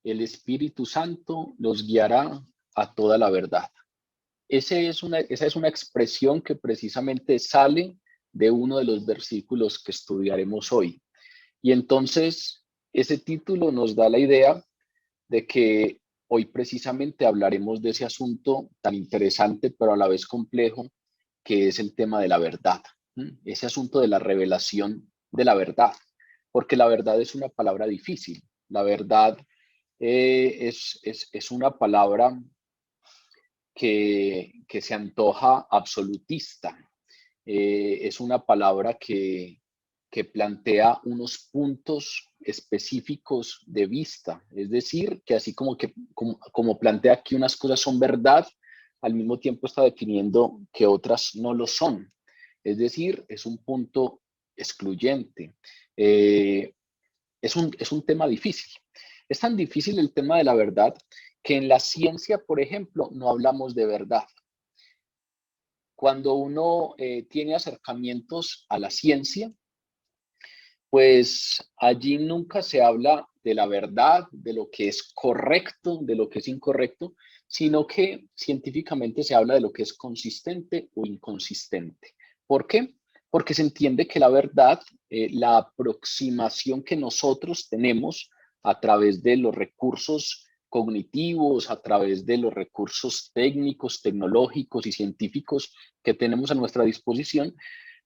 el Espíritu Santo nos guiará a toda la verdad. Esa es una expresión que precisamente sale de uno de los versículos que estudiaremos hoy. Y entonces ese título nos da la idea de que hoy precisamente hablaremos de ese asunto tan interesante, pero a la vez complejo, que es el tema de la verdad. Ese asunto de la revelación de la verdad, porque la verdad es una palabra difícil. La verdad es una palabra que se antoja absolutista. Es una palabra que plantea unos puntos específicos de vista. Es decir, que así como plantea que unas cosas son verdad, al mismo tiempo está definiendo que otras no lo son. Es decir, es un punto excluyente. Es un tema difícil. Es tan difícil el tema de la verdad que en la ciencia, por ejemplo, no hablamos de verdad. Cuando uno tiene acercamientos a la ciencia, pues allí nunca se habla de la verdad, de lo que es correcto, de lo que es incorrecto, sino que científicamente se habla de lo que es consistente o inconsistente. ¿Por qué? Porque se entiende que la verdad, la aproximación que nosotros tenemos a través de los recursos cognitivos, a través de los recursos técnicos, tecnológicos y científicos que tenemos a nuestra disposición,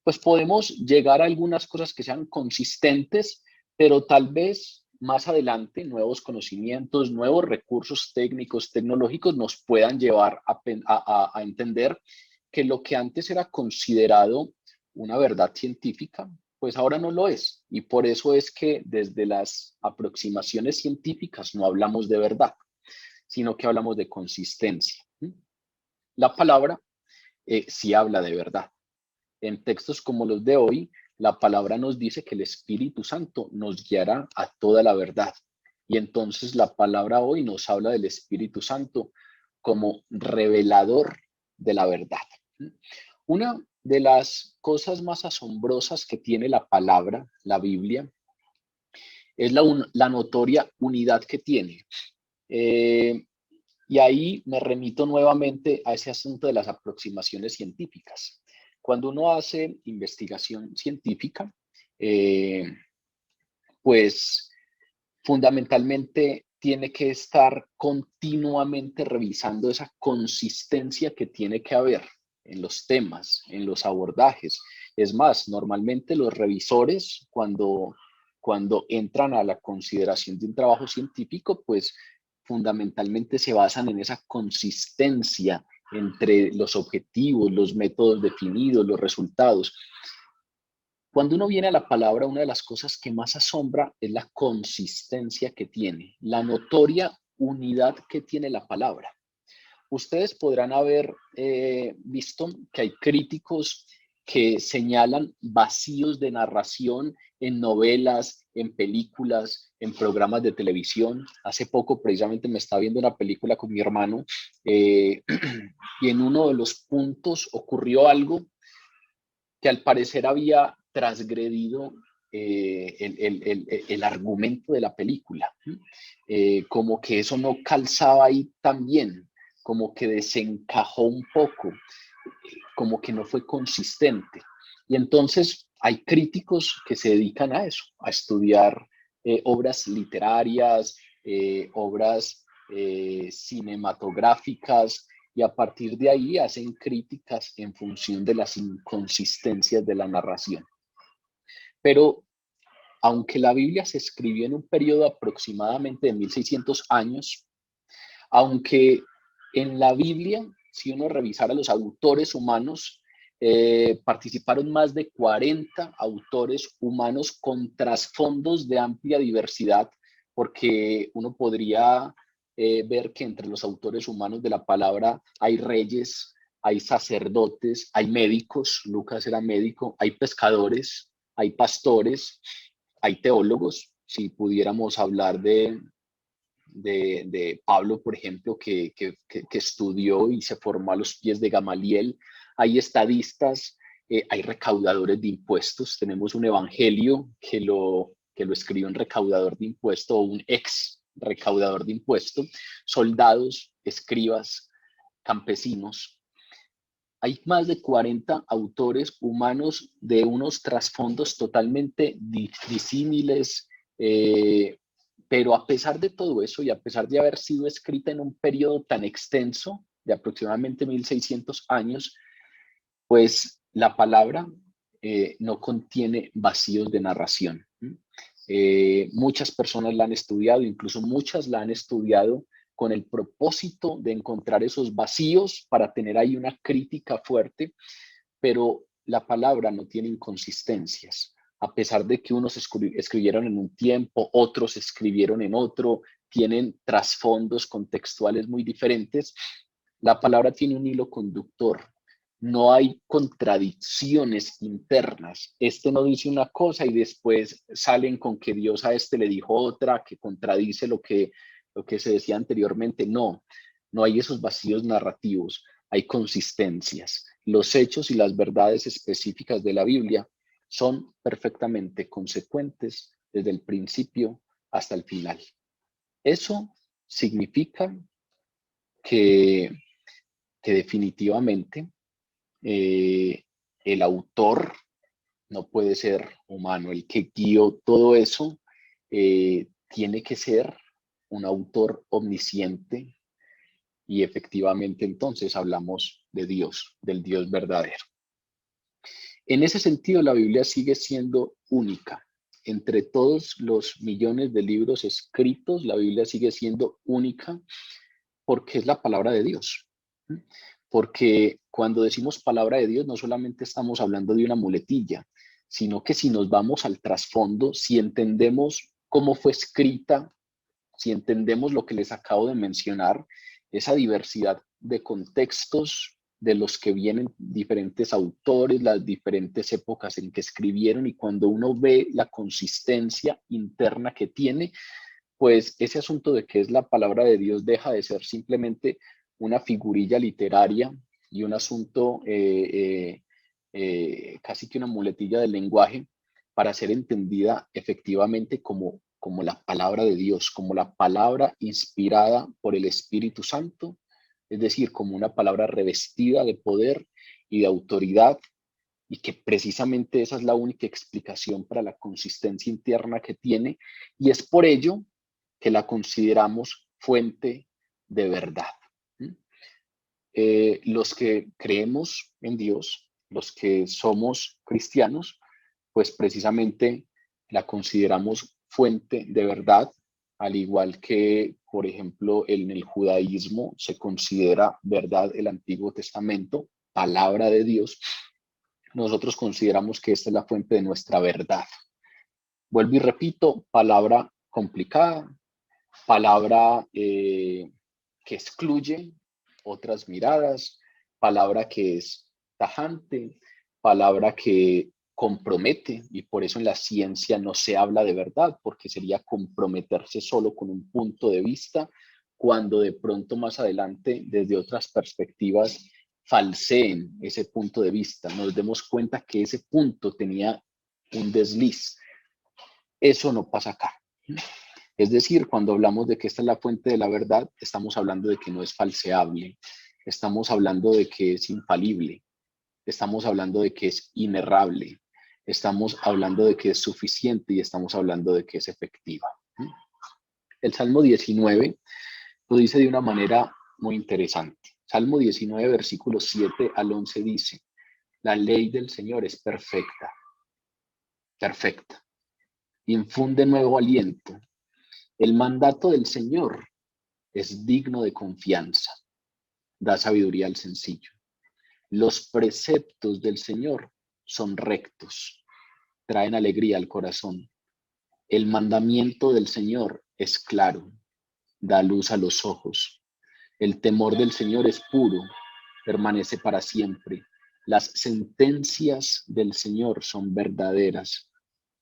pues podemos llegar a algunas cosas que sean consistentes, pero tal vez más adelante nuevos conocimientos, nuevos recursos técnicos, tecnológicos nos puedan llevar a entender que lo que antes era considerado una verdad científica, pues ahora no lo es. Y por eso es que desde las aproximaciones científicas no hablamos de verdad, sino que hablamos de consistencia. La palabra sí habla de verdad. En textos como los de hoy, la palabra nos dice que el Espíritu Santo nos guiará a toda la verdad. Y entonces la palabra hoy nos habla del Espíritu Santo como revelador de la verdad. Una de las cosas más asombrosas que tiene la palabra, la Biblia, es la notoria unidad que tiene. Y ahí me remito nuevamente a ese asunto de las aproximaciones científicas. Cuando uno hace investigación científica, pues fundamentalmente tiene que estar continuamente revisando esa consistencia que tiene que haber en los temas, en los abordajes. Es más, normalmente los revisores, cuando entran a la consideración de un trabajo científico, pues fundamentalmente se basan en esa consistencia entre los objetivos, los métodos definidos, los resultados. Cuando uno viene a la palabra, una de las cosas que más asombra es la consistencia que tiene, la notoria unidad que tiene la palabra. Ustedes podrán haber visto que hay críticos que señalan vacíos de narración en novelas, en películas, en programas de televisión. Hace poco precisamente me estaba viendo una película con mi hermano y en uno de los puntos ocurrió algo que al parecer había transgredido el argumento de la película. Como que eso no calzaba ahí tan bien, como que desencajó un poco, como que no fue consistente. Y entonces hay críticos que se dedican a eso, a estudiar obras literarias, obras cinematográficas, y a partir de ahí hacen críticas en función de las inconsistencias de la narración. Pero aunque la Biblia se escribió en un periodo aproximadamente de 1600 años, aunque en la Biblia, si uno revisara los autores humanos, participaron más de 40 autores humanos con trasfondos de amplia diversidad, porque uno podría ver que entre los autores humanos de la palabra hay reyes, hay sacerdotes, hay médicos, Lucas era médico, hay pescadores, hay pastores, hay teólogos, si pudiéramos hablar de Pablo, por ejemplo, que estudió y se formó a los pies de Gamaliel. Hay estadistas, hay recaudadores de impuestos. Tenemos un evangelio que lo escribió un recaudador de impuestos o un ex recaudador de impuestos, soldados, escribas, campesinos. Hay más de 40 autores humanos de unos trasfondos totalmente disímiles, pero a pesar de todo eso y a pesar de haber sido escrita en un periodo tan extenso de aproximadamente 1600 años, pues la palabra no contiene vacíos de narración. Muchas personas la han estudiado, incluso muchas la han estudiado con el propósito de encontrar esos vacíos para tener ahí una crítica fuerte, pero la palabra no tiene inconsistencias. A pesar de que unos escribieron en un tiempo, otros escribieron en otro, tienen trasfondos contextuales muy diferentes, la palabra tiene un hilo conductor. No hay contradicciones internas. Este no dice una cosa y después salen con que Dios a este le dijo otra que contradice lo que se decía anteriormente. No, no hay esos vacíos narrativos, hay consistencias. Los hechos y las verdades específicas de la Biblia son perfectamente consecuentes desde el principio hasta el final. Eso significa que definitivamente el autor no puede ser humano. El que guió todo eso tiene que ser un autor omnisciente, y efectivamente entonces hablamos de Dios, del Dios verdadero. En ese sentido, la Biblia sigue siendo única. Entre todos los millones de libros escritos, la Biblia sigue siendo única porque es la palabra de Dios. Porque cuando decimos palabra de Dios, no solamente estamos hablando de una muletilla, sino que si nos vamos al trasfondo, si entendemos cómo fue escrita, si entendemos lo que les acabo de mencionar, esa diversidad de contextos de los que vienen diferentes autores, las diferentes épocas en que escribieron, y cuando uno ve la consistencia interna que tiene, pues ese asunto de que es la palabra de Dios deja de ser simplemente una figurilla literaria y un asunto casi que una muletilla del lenguaje, para ser entendida efectivamente como la palabra de Dios, como la palabra inspirada por el Espíritu Santo, es decir, como una palabra revestida de poder y de autoridad, y que precisamente esa es la única explicación para la consistencia interna que tiene, y es por ello que la consideramos fuente de verdad. Los que creemos en Dios, los que somos cristianos, pues precisamente la consideramos fuente de verdad, al igual que, por ejemplo, en el judaísmo se considera verdad el Antiguo Testamento, palabra de Dios. Nosotros consideramos que esta es la fuente de nuestra verdad. Vuelvo y repito, palabra complicada, palabra que excluye otras miradas, palabra que es tajante, palabra que compromete, y por eso en la ciencia no se habla de verdad, porque sería comprometerse solo con un punto de vista, cuando de pronto más adelante, desde otras perspectivas, falseen ese punto de vista, nos demos cuenta que ese punto tenía un desliz. Eso no pasa acá. Es decir, cuando hablamos de que esta es la fuente de la verdad, estamos hablando de que no es falseable, estamos hablando de que es infalible, estamos hablando de que es inerrable, estamos hablando de que es suficiente y estamos hablando de que es efectiva. El Salmo 19 lo dice de una manera muy interesante. Salmo 19, versículos 7 al 11 dice: la ley del Señor es perfecta, perfecta, infunde nuevo aliento. El mandato del Señor es digno de confianza, da sabiduría al sencillo. Los preceptos del Señor son rectos, traen alegría al corazón. El mandamiento del Señor es claro, da luz a los ojos. El temor del Señor es puro, permanece para siempre. Las sentencias del Señor son verdaderas,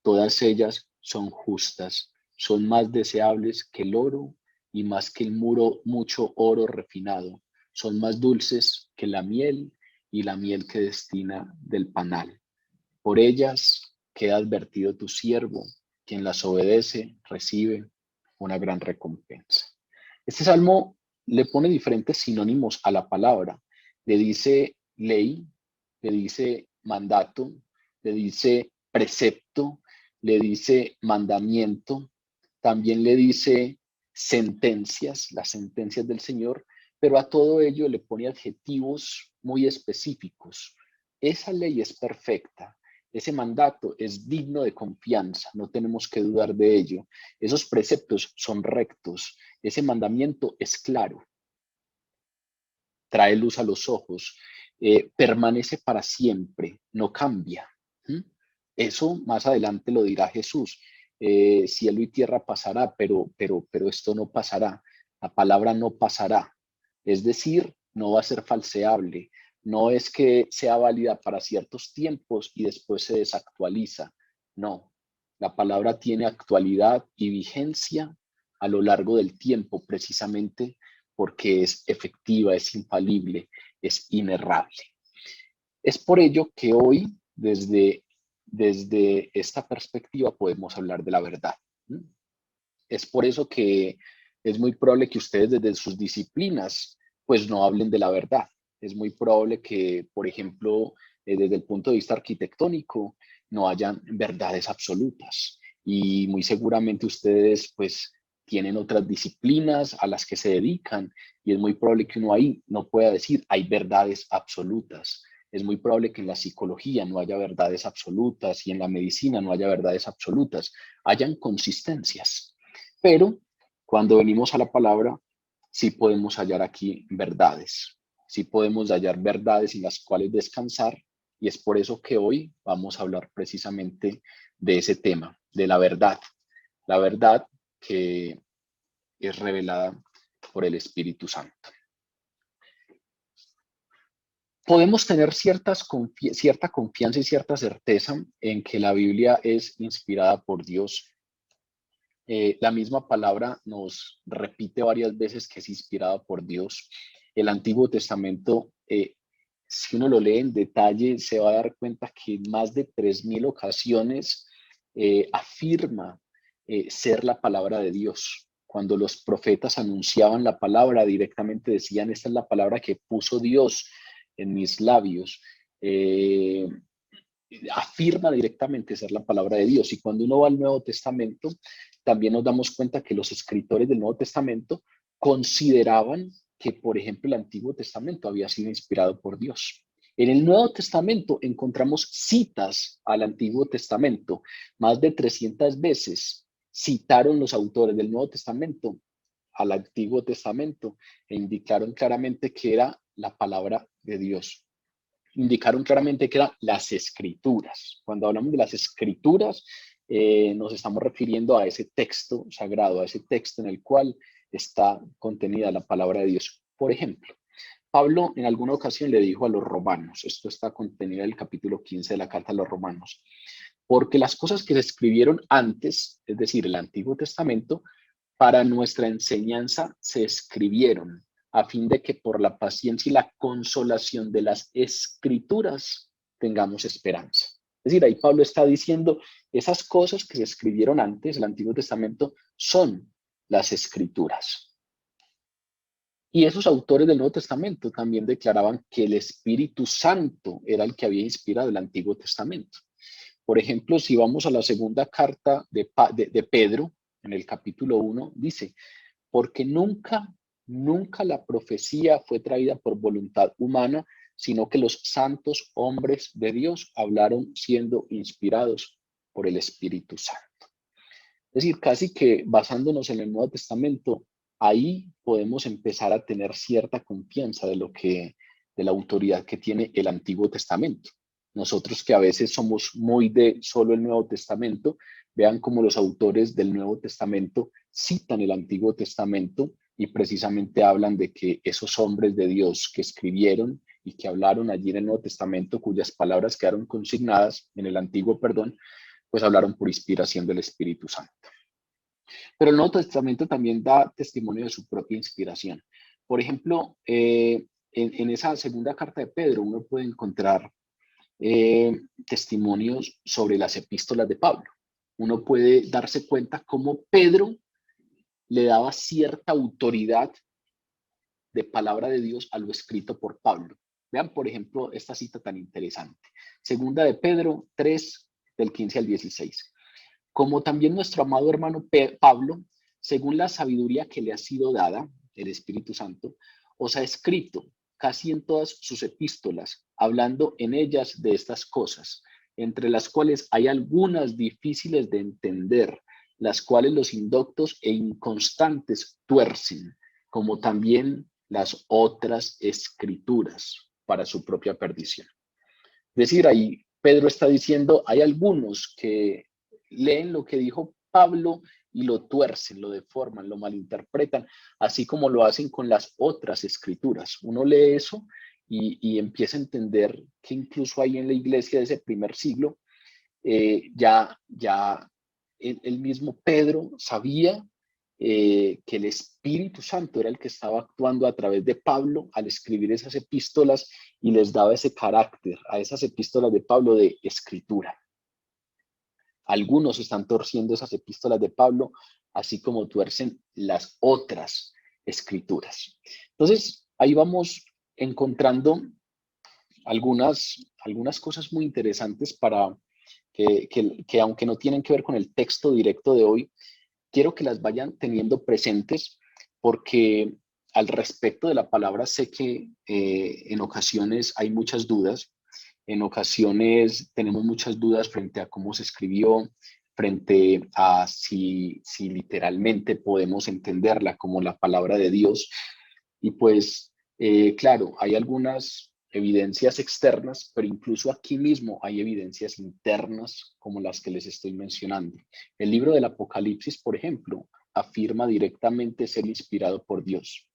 todas ellas son justas, son más deseables que el oro y más que el mucho oro refinado, son más dulces que la miel y la miel que destina del panal. Por ellas queda advertido tu siervo, quien las obedece, recibe. una gran recompensa. Este salmo le pone diferentes sinónimos a la palabra. Le dice ley, le dice mandato, le dice precepto, le dice mandamiento, también le dice sentencias, las sentencias del Señor, pero a todo ello le pone adjetivos muy específicos. Esa ley es perfecta, ese mandato es digno de confianza, no tenemos que dudar de ello. Esos preceptos son rectos, ese mandamiento es claro, trae luz a los ojos, permanece para siempre, no cambia. ¿Mm? Eso más adelante lo dirá Jesús. Cielo y tierra pasará, pero esto no pasará. La palabra no pasará. Es decir, no va a ser falseable. No es que sea válida para ciertos tiempos y después se desactualiza. No, la palabra tiene actualidad y vigencia a lo largo del tiempo, precisamente porque es efectiva, es infalible, es inerrable. Es por ello que hoy, desde esta perspectiva, podemos hablar de la verdad. Es por eso que es muy probable que ustedes desde sus disciplinas, pues no hablen de la verdad. Es muy probable que, por ejemplo, desde el punto de vista arquitectónico, no hayan verdades absolutas. Y muy seguramente ustedes, pues, tienen otras disciplinas a las que se dedican y es muy probable que uno ahí no pueda decir hay verdades absolutas. Es muy probable que en la psicología no haya verdades absolutas y en la medicina no haya verdades absolutas. Hayan consistencias. Pero cuando venimos a la palabra, sí podemos hallar aquí verdades, sí podemos hallar verdades en las cuales descansar y es por eso que hoy vamos a hablar precisamente de ese tema, de la verdad que es revelada por el Espíritu Santo. Podemos tener cierta confianza y cierta certeza en que la Biblia es inspirada por Dios. La misma palabra nos repite varias veces que es inspirada por Dios. El Antiguo Testamento, si uno lo lee en detalle, se va a dar cuenta que en más de 3.000 ocasiones afirma ser la palabra de Dios. Cuando los profetas anunciaban la palabra, directamente decían, esta es la palabra que puso Dios en mis labios. Afirma directamente ser la palabra de Dios. Y cuando uno va al Nuevo Testamento, también nos damos cuenta que los escritores del Nuevo Testamento consideraban que, por ejemplo, el Antiguo Testamento había sido inspirado por Dios. En el Nuevo Testamento encontramos citas al Antiguo Testamento. Más de 300 veces citaron los autores del Nuevo Testamento al Antiguo Testamento e indicaron claramente que era la palabra de Dios. Indicaron claramente que eran las escrituras. Cuando hablamos de las escrituras, nos estamos refiriendo a ese texto sagrado, a ese texto en el cual está contenida la palabra de Dios. Por ejemplo, Pablo en alguna ocasión le dijo a los romanos, esto está contenido en el capítulo 15 de la carta a los romanos, porque las cosas que se escribieron antes, es decir, el Antiguo Testamento, para nuestra enseñanza se escribieron a fin de que por la paciencia y la consolación de las escrituras tengamos esperanza. Es decir, ahí Pablo está diciendo, esas cosas que se escribieron antes, el Antiguo Testamento, son las escrituras. Y esos autores del Nuevo Testamento también declaraban que el Espíritu Santo era el que había inspirado el Antiguo Testamento. Por ejemplo, si vamos a la segunda carta de Pedro, en el capítulo 1, dice, porque nunca la profecía fue traída por voluntad humana, sino que los santos hombres de Dios hablaron siendo inspirados por el Espíritu Santo. Es decir, casi que basándonos en el Nuevo Testamento, ahí podemos empezar a tener cierta confianza de la autoridad que tiene el Antiguo Testamento. Nosotros que a veces somos muy de solo el Nuevo Testamento, vean cómo los autores del Nuevo Testamento citan el Antiguo Testamento y precisamente hablan de que esos hombres de Dios que escribieron y que hablaron allí en el Nuevo Testamento, cuyas palabras quedaron consignadas en el Antiguo, perdón, pues hablaron por inspiración del Espíritu Santo. Pero el Nuevo Testamento también da testimonio de su propia inspiración. Por ejemplo, en esa segunda carta de Pedro uno puede encontrar testimonios sobre las epístolas de Pablo. Uno puede darse cuenta cómo Pedro le daba cierta autoridad de palabra de Dios a lo escrito por Pablo. Vean, por ejemplo, esta cita tan interesante. Segunda de Pedro 3, del 15 al 16. Como también nuestro amado hermano Pablo, según la sabiduría que le ha sido dada, el Espíritu Santo, os ha escrito casi en todas sus epístolas, hablando en ellas de estas cosas, entre las cuales hay algunas difíciles de entender, las cuales los indoctos e inconstantes tuercen, como también las otras escrituras para su propia perdición. Es decir, ahí Pedro está diciendo, hay algunos que leen lo que dijo Pablo y lo tuercen, lo deforman, lo malinterpretan, así como lo hacen con las otras escrituras. Uno lee eso y empieza a entender que incluso ahí en la iglesia de ese primer siglo, ya el mismo Pedro sabía que el Espíritu Santo era el que estaba actuando a través de Pablo al escribir esas epístolas y les daba ese carácter a esas epístolas de Pablo de escritura. Algunos están torciendo esas epístolas de Pablo, así como tuercen las otras escrituras. Entonces, ahí vamos encontrando algunas cosas muy interesantes para que aunque no tienen que ver con el texto directo de hoy, quiero que las vayan teniendo presentes porque al respecto de la palabra sé que en ocasiones hay muchas dudas, en ocasiones tenemos muchas dudas frente a cómo se escribió, frente a si literalmente podemos entenderla como la palabra de Dios. Y pues, claro, hay algunas evidencias externas, pero incluso aquí mismo hay evidencias internas como las que les estoy mencionando. El libro del Apocalipsis, por ejemplo, afirma directamente ser inspirado por Dios.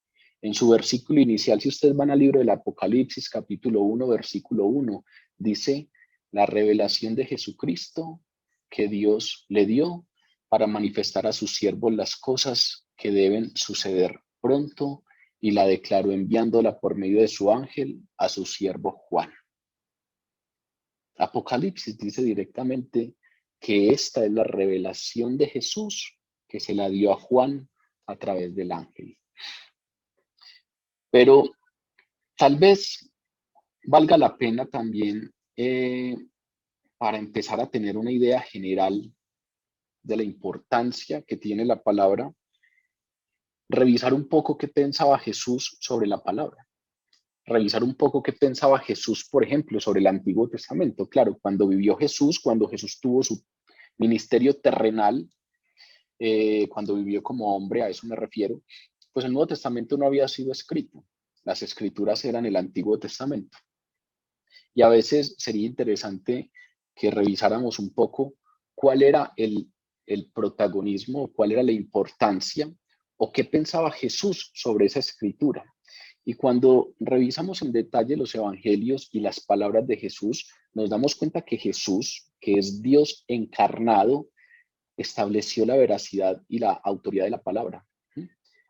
En su versículo inicial, si ustedes van al libro del Apocalipsis, capítulo 1, versículo 1, dice la revelación de Jesucristo que Dios le dio para manifestar a sus siervos las cosas que deben suceder pronto, y la declaró enviándola por medio de su ángel a su siervo Juan. Apocalipsis dice directamente que esta es la revelación de Jesús que se la dio a Juan a través del ángel. Pero tal vez valga la pena también para empezar a tener una idea general de la importancia que tiene la palabra, revisar un poco qué pensaba Jesús sobre la palabra. Revisar un poco qué pensaba Jesús, por ejemplo, sobre el Antiguo Testamento. Claro, cuando vivió Jesús, cuando Jesús tuvo su ministerio terrenal, cuando vivió como hombre, a eso me refiero, pues el Nuevo Testamento no había sido escrito. Las escrituras eran el Antiguo Testamento. Y a veces sería interesante que revisáramos un poco cuál era el protagonismo, cuál era la importancia o qué pensaba Jesús sobre esa escritura. Y cuando revisamos en detalle los evangelios y las palabras de Jesús, nos damos cuenta que Jesús, que es Dios encarnado, estableció la veracidad y la autoridad de la palabra.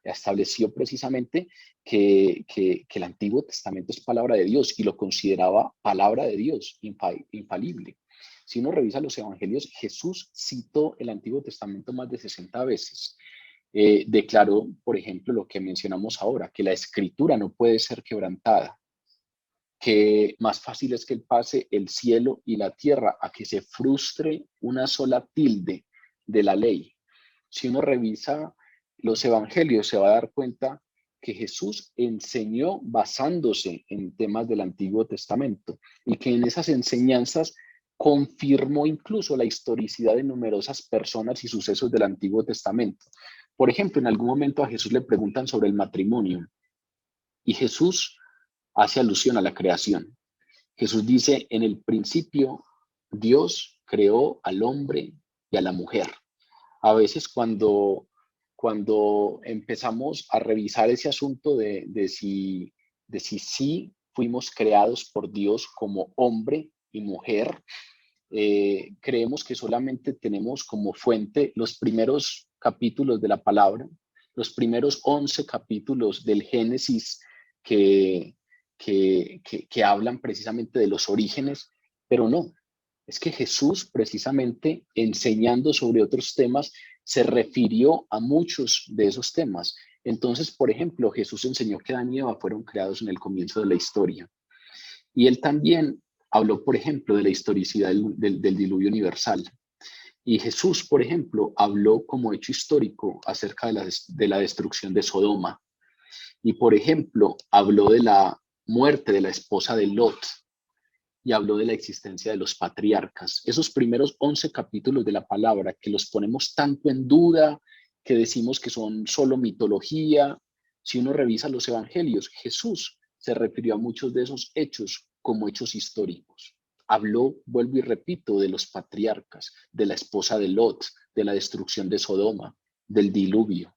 Estableció precisamente que el Antiguo Testamento es palabra de Dios y lo consideraba palabra de Dios, infalible. Si uno revisa los evangelios, Jesús citó el Antiguo Testamento más de 60 veces. Declaró, por ejemplo, lo que mencionamos ahora, que la escritura no puede ser quebrantada, que más fácil es que pase el cielo y la tierra a que se frustre una sola tilde de la ley. Si uno revisa los evangelios, se va a dar cuenta que Jesús enseñó basándose en temas del Antiguo Testamento y que en esas enseñanzas confirmó incluso la historicidad de numerosas personas y sucesos del Antiguo Testamento. Por ejemplo, en algún momento a Jesús le preguntan sobre el matrimonio y Jesús hace alusión a la creación. Jesús dice, en el principio Dios creó al hombre y a la mujer. A veces cuando empezamos a revisar ese asunto de si sí fuimos creados por Dios como hombre y mujer, creemos que solamente tenemos como fuente los primeros capítulos de la palabra, los primeros 11 capítulos del Génesis que hablan precisamente de los orígenes, pero no. Es que Jesús, precisamente enseñando sobre otros temas, se refirió a muchos de esos temas. Entonces, por ejemplo, Jesús enseñó que Adán y Eva fueron creados en el comienzo de la historia. Y él también habló, por ejemplo, de la historicidad del diluvio universal. Y Jesús, por ejemplo, habló como hecho histórico acerca de la destrucción de Sodoma. Y, por ejemplo, habló de la muerte de la esposa de Lot y habló de la existencia de los patriarcas. Esos primeros 11 capítulos de la palabra que los ponemos tanto en duda, que decimos que son solo mitología. Si uno revisa los evangelios, Jesús se refirió a muchos de esos hechos como hechos históricos. Habló, vuelvo y repito, de los patriarcas, de la esposa de Lot, de la destrucción de Sodoma, del diluvio.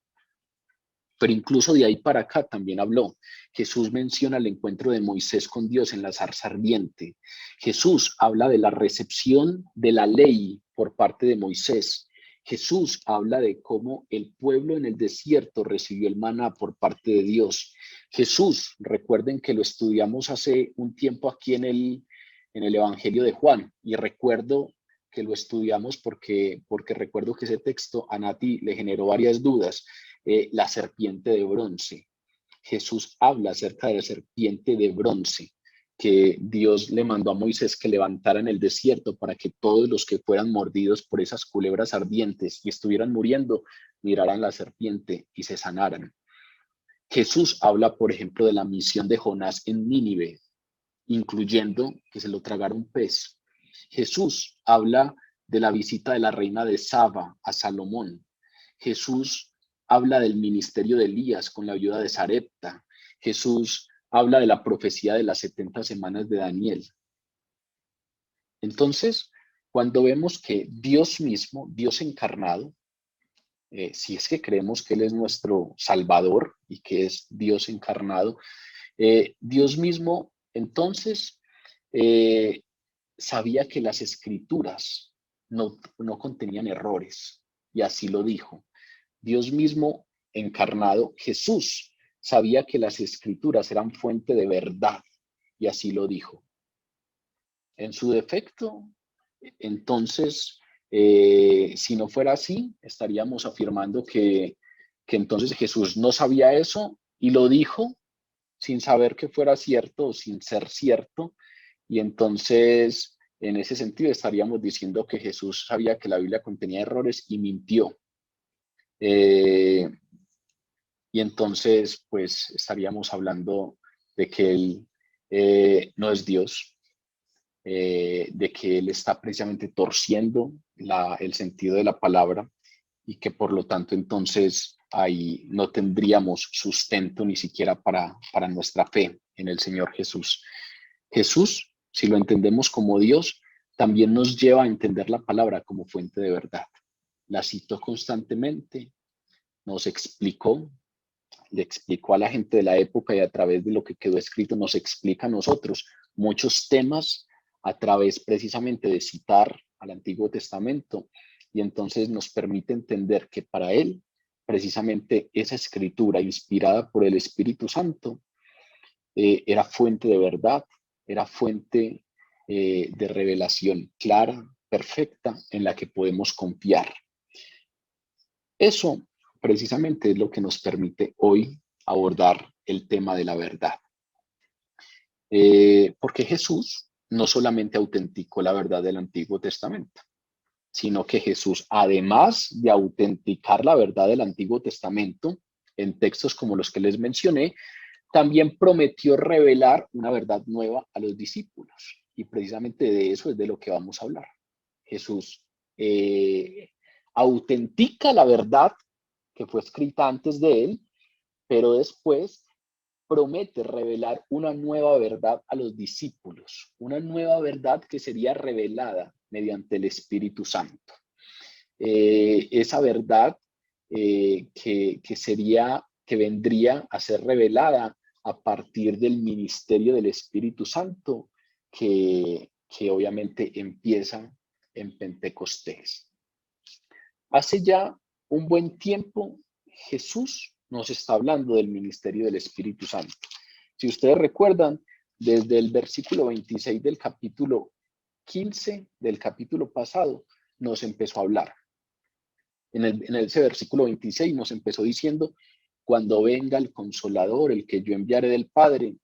Pero incluso de ahí para acá también habló. Jesús menciona el encuentro de Moisés con Dios en la zarza ardiente. Jesús habla de la recepción de la ley por parte de Moisés. Jesús habla de cómo el pueblo en el desierto recibió el maná por parte de Dios. Jesús, recuerden que lo estudiamos hace un tiempo aquí en el Evangelio de Juan, y recuerdo que lo estudiamos porque recuerdo que ese texto a Nati le generó varias dudas. La serpiente de bronce. Jesús habla acerca de la serpiente de bronce que Dios le mandó a Moisés que levantara en el desierto para que todos los que fueran mordidos por esas culebras ardientes y estuvieran muriendo, miraran la serpiente y se sanaran. Jesús habla, por ejemplo, de la misión de Jonás en Nínive, incluyendo que se lo tragara un pez. Jesús habla de la visita de la reina de Saba a Salomón. Jesús habla del ministerio de Elías con la ayuda de Sarepta. Jesús habla de la profecía de las 70 semanas de Daniel. Entonces, cuando vemos que Dios mismo, Dios encarnado, si es que creemos que Él es nuestro Salvador y que es Dios encarnado, Dios mismo, entonces, sabía que las escrituras no contenían errores, y así lo dijo. Dios mismo encarnado, Jesús, sabía que las escrituras eran fuente de verdad, y así lo dijo. En su defecto, entonces, si no fuera así, estaríamos afirmando que entonces Jesús no sabía eso y lo dijo sin saber que fuera cierto o sin ser cierto. Y entonces, en ese sentido, estaríamos diciendo que Jesús sabía que la Biblia contenía errores y mintió. Y entonces, pues, estaríamos hablando de que Él no es Dios, de que Él está precisamente torciendo el sentido de la palabra y que por lo tanto entonces ahí no tendríamos sustento ni siquiera para nuestra fe en el Señor Jesús. Jesús, si lo entendemos como Dios, también nos lleva a entender la palabra como fuente de verdad. La citó constantemente, nos explicó, le explicó a la gente de la época y a través de lo que quedó escrito nos explica a nosotros muchos temas a través precisamente de citar al Antiguo Testamento, y entonces nos permite entender que para él precisamente esa escritura inspirada por el Espíritu Santo era fuente de verdad, era fuente de revelación clara, perfecta, en la que podemos confiar. Eso precisamente es lo que nos permite hoy abordar el tema de la verdad. Porque Jesús no solamente autenticó la verdad del Antiguo Testamento, sino que Jesús, además de autenticar la verdad del Antiguo Testamento en textos como los que les mencioné, también prometió revelar una verdad nueva a los discípulos. Y precisamente de eso es de lo que vamos a hablar. Jesús autentica la verdad que fue escrita antes de él, pero después promete revelar una nueva verdad a los discípulos, una nueva verdad que sería revelada mediante el Espíritu Santo. Esa verdad que vendría a ser revelada a partir del ministerio del Espíritu Santo que obviamente empieza en Pentecostés. Hace ya un buen tiempo Jesús nos está hablando del ministerio del Espíritu Santo. Si ustedes recuerdan, desde el versículo 26 del capítulo 15 del capítulo pasado nos empezó a hablar. En ese versículo 26 nos empezó diciendo, cuando venga el Consolador, el que yo enviaré del Padre,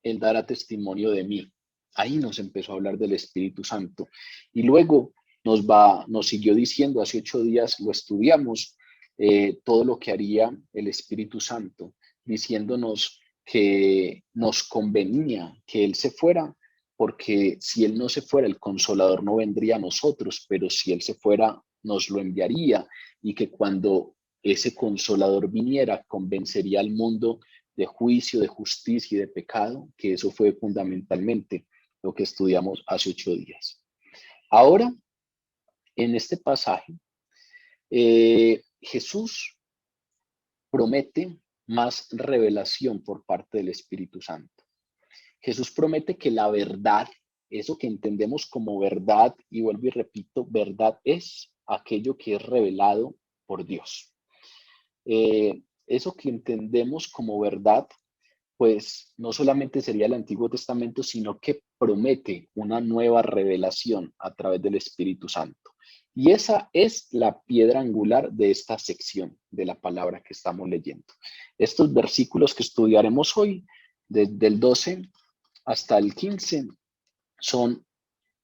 él dará testimonio de mí. Ahí nos empezó a hablar del Espíritu Santo. Y luego nos siguió diciendo, hace 8 días lo estudiamos, todo lo que haría el Espíritu Santo, diciéndonos que nos convenía que Él se fuera, porque si Él no se fuera, el Consolador no vendría a nosotros, pero si Él se fuera, nos lo enviaría, y que cuando ese Consolador viniera, convencería al mundo de juicio, de justicia y de pecado, que eso fue fundamentalmente lo que estudiamos hace 8 días. Ahora, en este pasaje, Jesús promete más revelación por parte del Espíritu Santo. Jesús promete que la verdad, eso que entendemos como verdad, y vuelvo y repito, verdad es aquello que es revelado por Dios. Eso que entendemos como verdad, pues no solamente sería el Antiguo Testamento, sino que promete una nueva revelación a través del Espíritu Santo. Y esa es la piedra angular de esta sección de la palabra que estamos leyendo. Estos versículos que estudiaremos hoy, desde el 12 hasta el 15, son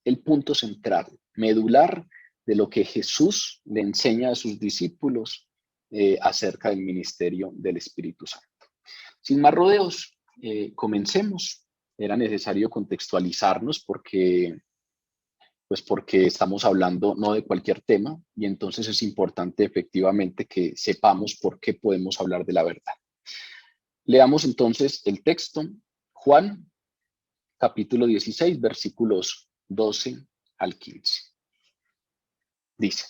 el punto central, medular de lo que Jesús le enseña a sus discípulos acerca del ministerio del Espíritu Santo. Sin más rodeos, comencemos. Era necesario contextualizarnos porque estamos hablando no de cualquier tema, y entonces es importante efectivamente que sepamos por qué podemos hablar de la verdad. Leamos entonces el texto, Juan, capítulo 16, versículos 12 al 15. Dice: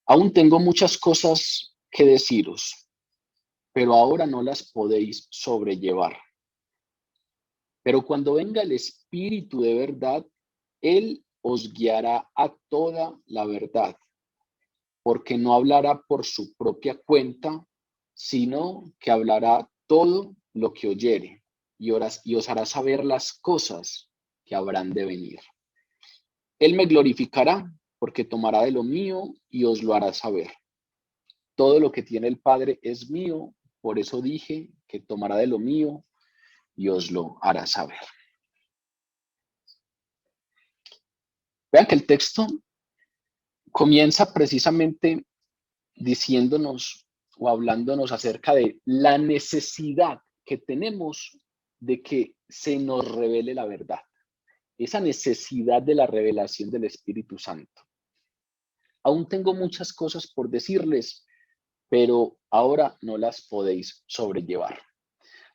aún tengo muchas cosas que deciros, pero ahora no las podéis sobrellevar. Pero cuando venga el Espíritu de verdad, Él os guiará a toda la verdad, porque no hablará por su propia cuenta, sino que hablará todo lo que oyere, y os hará saber las cosas que habrán de venir. Él me glorificará, porque tomará de lo mío y os lo hará saber. Todo lo que tiene el Padre es mío, por eso dije que tomará de lo mío y os lo hará saber. Vean que el texto comienza precisamente diciéndonos o hablándonos acerca de la necesidad que tenemos de que se nos revele la verdad. Esa necesidad de la revelación del Espíritu Santo. Aún tengo muchas cosas por decirles, pero ahora no las podéis sobrellevar.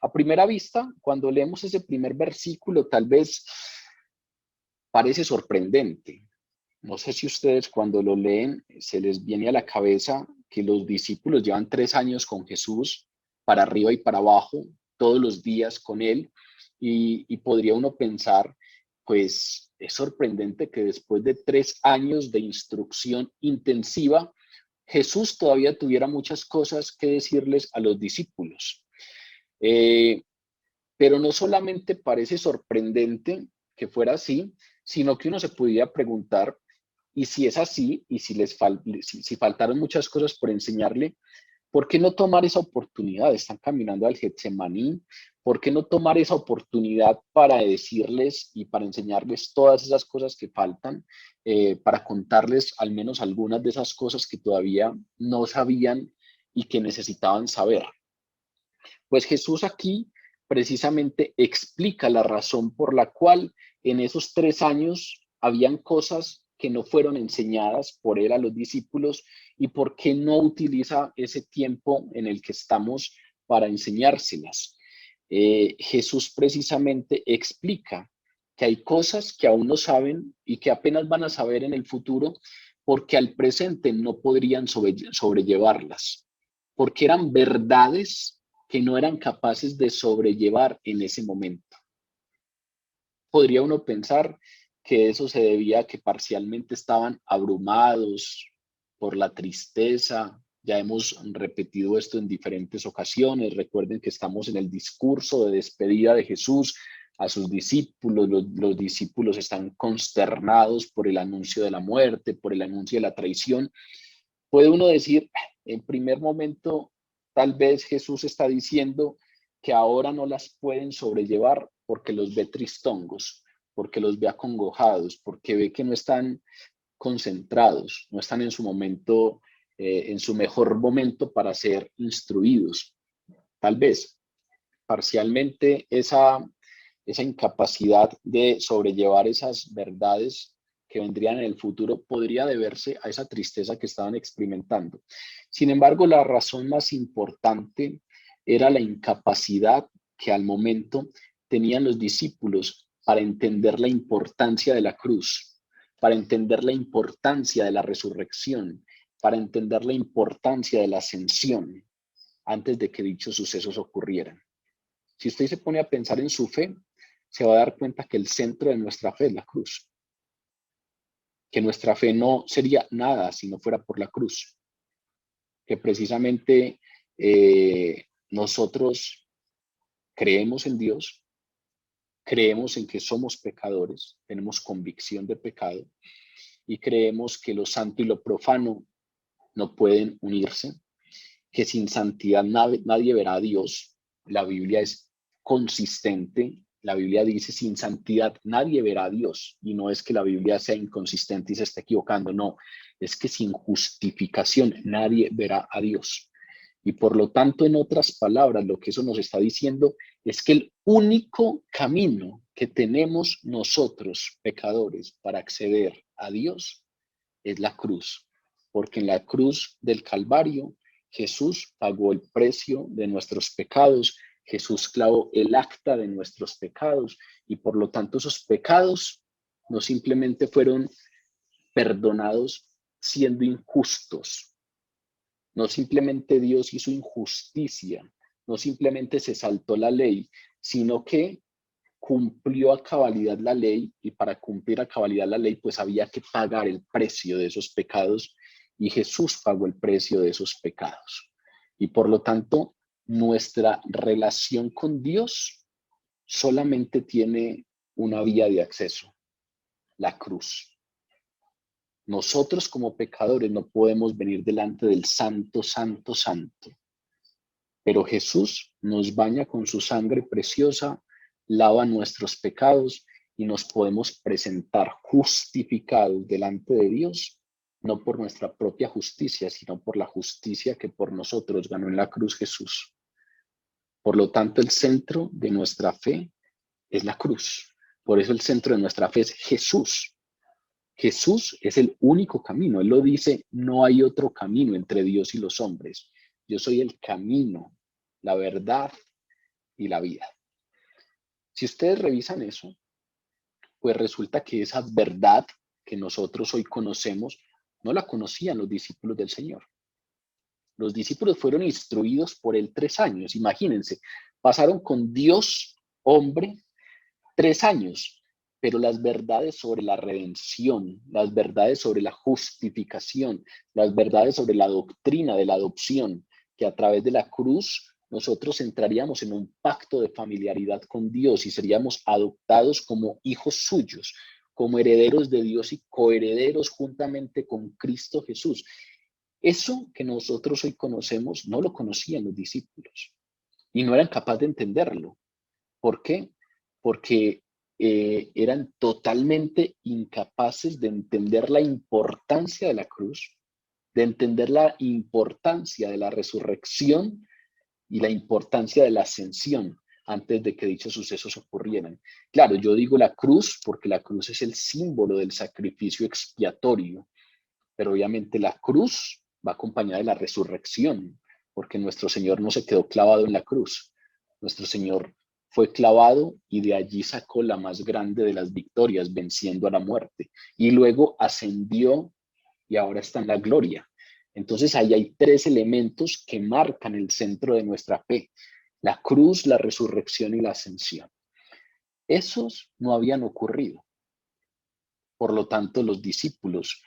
A primera vista, cuando leemos ese primer versículo, tal vez parece sorprendente. No sé si ustedes cuando lo leen se les viene a la cabeza que los discípulos llevan 3 años con Jesús, para arriba y para abajo, todos los días con él, y podría uno pensar, pues es sorprendente que después de 3 años de instrucción intensiva, Jesús todavía tuviera muchas cosas que decirles a los discípulos. Pero no solamente parece sorprendente que fuera así, sino que uno se pudiera preguntar, y si es así, y si faltaron muchas cosas por enseñarle, ¿por qué no tomar esa oportunidad? Están caminando al Getsemaní. ¿Por qué no tomar esa oportunidad para decirles y para enseñarles todas esas cosas que faltan, para contarles al menos algunas de esas cosas que todavía no sabían y que necesitaban saber? Pues Jesús aquí precisamente explica la razón por la cual en esos 3 años habían cosas que no fueron enseñadas por él a los discípulos, y por qué no utiliza ese tiempo en el que estamos para enseñárselas. Jesús precisamente explica que hay cosas que aún no saben y que apenas van a saber en el futuro, porque al presente no podrían sobrellevarlas, porque eran verdades que no eran capaces de sobrellevar en ese momento. Podría uno pensar que eso se debía a que parcialmente estaban abrumados por la tristeza. Ya hemos repetido esto en diferentes ocasiones. Recuerden que estamos en el discurso de despedida de Jesús a sus discípulos, los discípulos están consternados por el anuncio de la muerte, por el anuncio de la traición. Puede uno decir, en primer momento, tal vez Jesús está diciendo que ahora no las pueden sobrellevar porque los ve tristongos, porque los ve acongojados, porque ve que no están concentrados, no están en su momento, en su mejor momento para ser instruidos. Tal vez, parcialmente, esa incapacidad de sobrellevar esas verdades que vendrían en el futuro podría deberse a esa tristeza que estaban experimentando. Sin embargo, la razón más importante era la incapacidad que al momento tenían los discípulos para entender la importancia de la cruz, para entender la importancia de la resurrección, para entender la importancia de la ascensión antes de que dichos sucesos ocurrieran. Si usted se pone a pensar en su fe, se va a dar cuenta que el centro de nuestra fe es la cruz, que nuestra fe no sería nada si no fuera por la cruz, que precisamente nosotros creemos en Dios, creemos en que somos pecadores, tenemos convicción de pecado y creemos que lo santo y lo profano no pueden unirse, que sin santidad nadie verá a Dios. La Biblia es consistente. La Biblia dice, sin santidad nadie verá a Dios. Y no es que la Biblia sea inconsistente y se esté equivocando, no. Es que sin justificación nadie verá a Dios. Y por lo tanto, en otras palabras, lo que eso nos está diciendo es que el único camino que tenemos nosotros, pecadores, para acceder a Dios es la cruz. Porque en la cruz del Calvario, Jesús pagó el precio de nuestros pecados, Jesús clavó el acta de nuestros pecados y por lo tanto esos pecados no simplemente fueron perdonados siendo injustos, no simplemente Dios hizo injusticia, no simplemente se saltó la ley, sino que cumplió a cabalidad la ley y para cumplir a cabalidad la ley pues había que pagar el precio de esos pecados y Jesús pagó el precio de esos pecados. Y por lo tanto, nuestra relación con Dios solamente tiene una vía de acceso, la cruz. Nosotros como pecadores no podemos venir delante del santo, santo, santo. Pero Jesús nos baña con su sangre preciosa, lava nuestros pecados y nos podemos presentar justificados delante de Dios, no por nuestra propia justicia, sino por la justicia que por nosotros ganó en la cruz Jesús. Por lo tanto, el centro de nuestra fe es la cruz. Por eso el centro de nuestra fe es Jesús. Jesús es el único camino. Él lo dice, no hay otro camino entre Dios y los hombres. Yo soy el camino, la verdad y la vida. Si ustedes revisan eso, pues resulta que esa verdad que nosotros hoy conocemos, no la conocían los discípulos del Señor. Los discípulos fueron instruidos por él 3 años, imagínense, pasaron con Dios, hombre, 3 años, pero las verdades sobre la redención, las verdades sobre la justificación, las verdades sobre la doctrina de la adopción, que a través de la cruz nosotros entraríamos en un pacto de familiaridad con Dios y seríamos adoptados como hijos suyos, como herederos de Dios y coherederos juntamente con Cristo Jesús. Eso que nosotros hoy conocemos no lo conocían los discípulos y no eran capaces de entenderlo. ¿Por qué? Porque eran totalmente incapaces de entender la importancia de la cruz, de entender la importancia de la resurrección y la importancia de la ascensión antes de que dichos sucesos ocurrieran. Claro, yo digo la cruz porque la cruz es el símbolo del sacrificio expiatorio, pero obviamente la cruz va acompañada de la resurrección, porque nuestro Señor no se quedó clavado en la cruz. Nuestro Señor fue clavado y de allí sacó la más grande de las victorias, venciendo a la muerte. Y luego ascendió y ahora está en la gloria. Entonces ahí hay 3 elementos que marcan el centro de nuestra fe: la cruz, la resurrección y la ascensión. Esos no habían ocurrido. Por lo tanto, los discípulos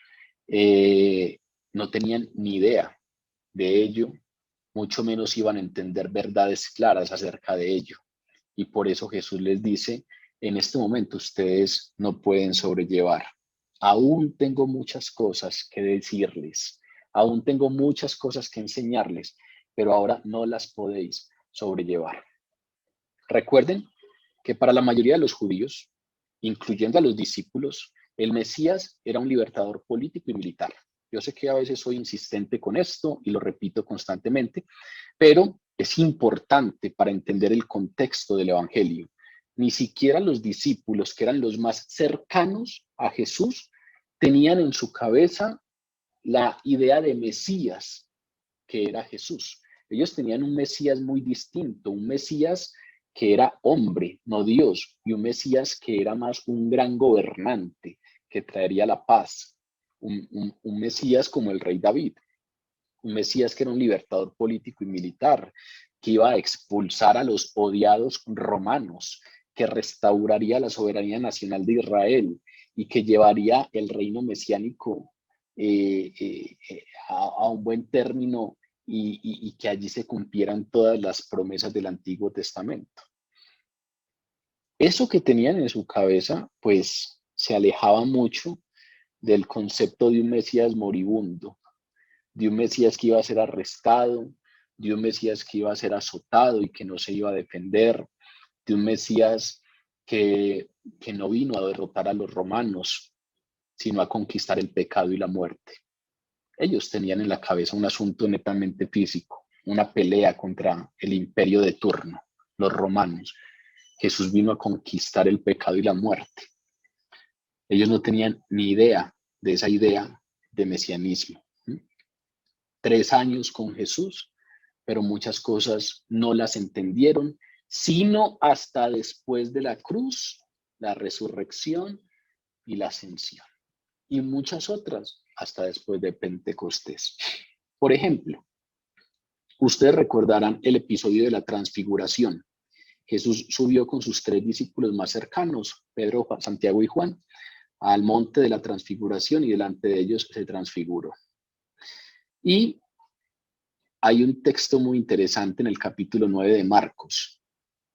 no tenían ni idea de ello, mucho menos iban a entender verdades claras acerca de ello. Y por eso Jesús les dice en este momento ustedes no pueden sobrellevar. Aún tengo muchas cosas que decirles, aún tengo muchas cosas que enseñarles, pero ahora no las podéis sobrellevar. Recuerden que para la mayoría de los judíos, incluyendo a los discípulos, el Mesías era un libertador político y militar. Yo sé que a veces soy insistente con esto y lo repito constantemente, pero es importante para entender el contexto del Evangelio. Ni siquiera los discípulos, que eran los más cercanos a Jesús, tenían en su cabeza la idea de Mesías, que era Jesús. Ellos tenían un Mesías muy distinto, un Mesías que era hombre, no Dios, y un Mesías que era más un gran gobernante, que traería la paz, un Mesías como el rey David, un Mesías que era un libertador político y militar, que iba a expulsar a los odiados romanos, que restauraría la soberanía nacional de Israel y que llevaría el reino mesiánico a un buen término y que allí se cumplieran todas las promesas del Antiguo Testamento. Eso que tenían en su cabeza, pues se alejaba mucho del concepto de un Mesías moribundo, de un Mesías que iba a ser arrestado, de un Mesías que iba a ser azotado y que no se iba a defender, de un Mesías que no vino a derrotar a los romanos, sino a conquistar el pecado y la muerte. Ellos tenían en la cabeza un asunto netamente físico, una pelea contra el imperio de turno, los romanos. Jesús vino a conquistar el pecado y la muerte. Ellos no tenían ni idea de esa idea de mesianismo. 3 años con Jesús, pero muchas cosas no las entendieron, sino hasta después de la cruz, la resurrección y la ascensión. Y muchas otras hasta después de Pentecostés. Por ejemplo, ustedes recordarán el episodio de la transfiguración. Jesús subió con sus 3 discípulos más cercanos, Pedro, Santiago y Juan, al monte de la transfiguración y delante de ellos se transfiguró. Y hay un texto muy interesante en el capítulo 9 de Marcos.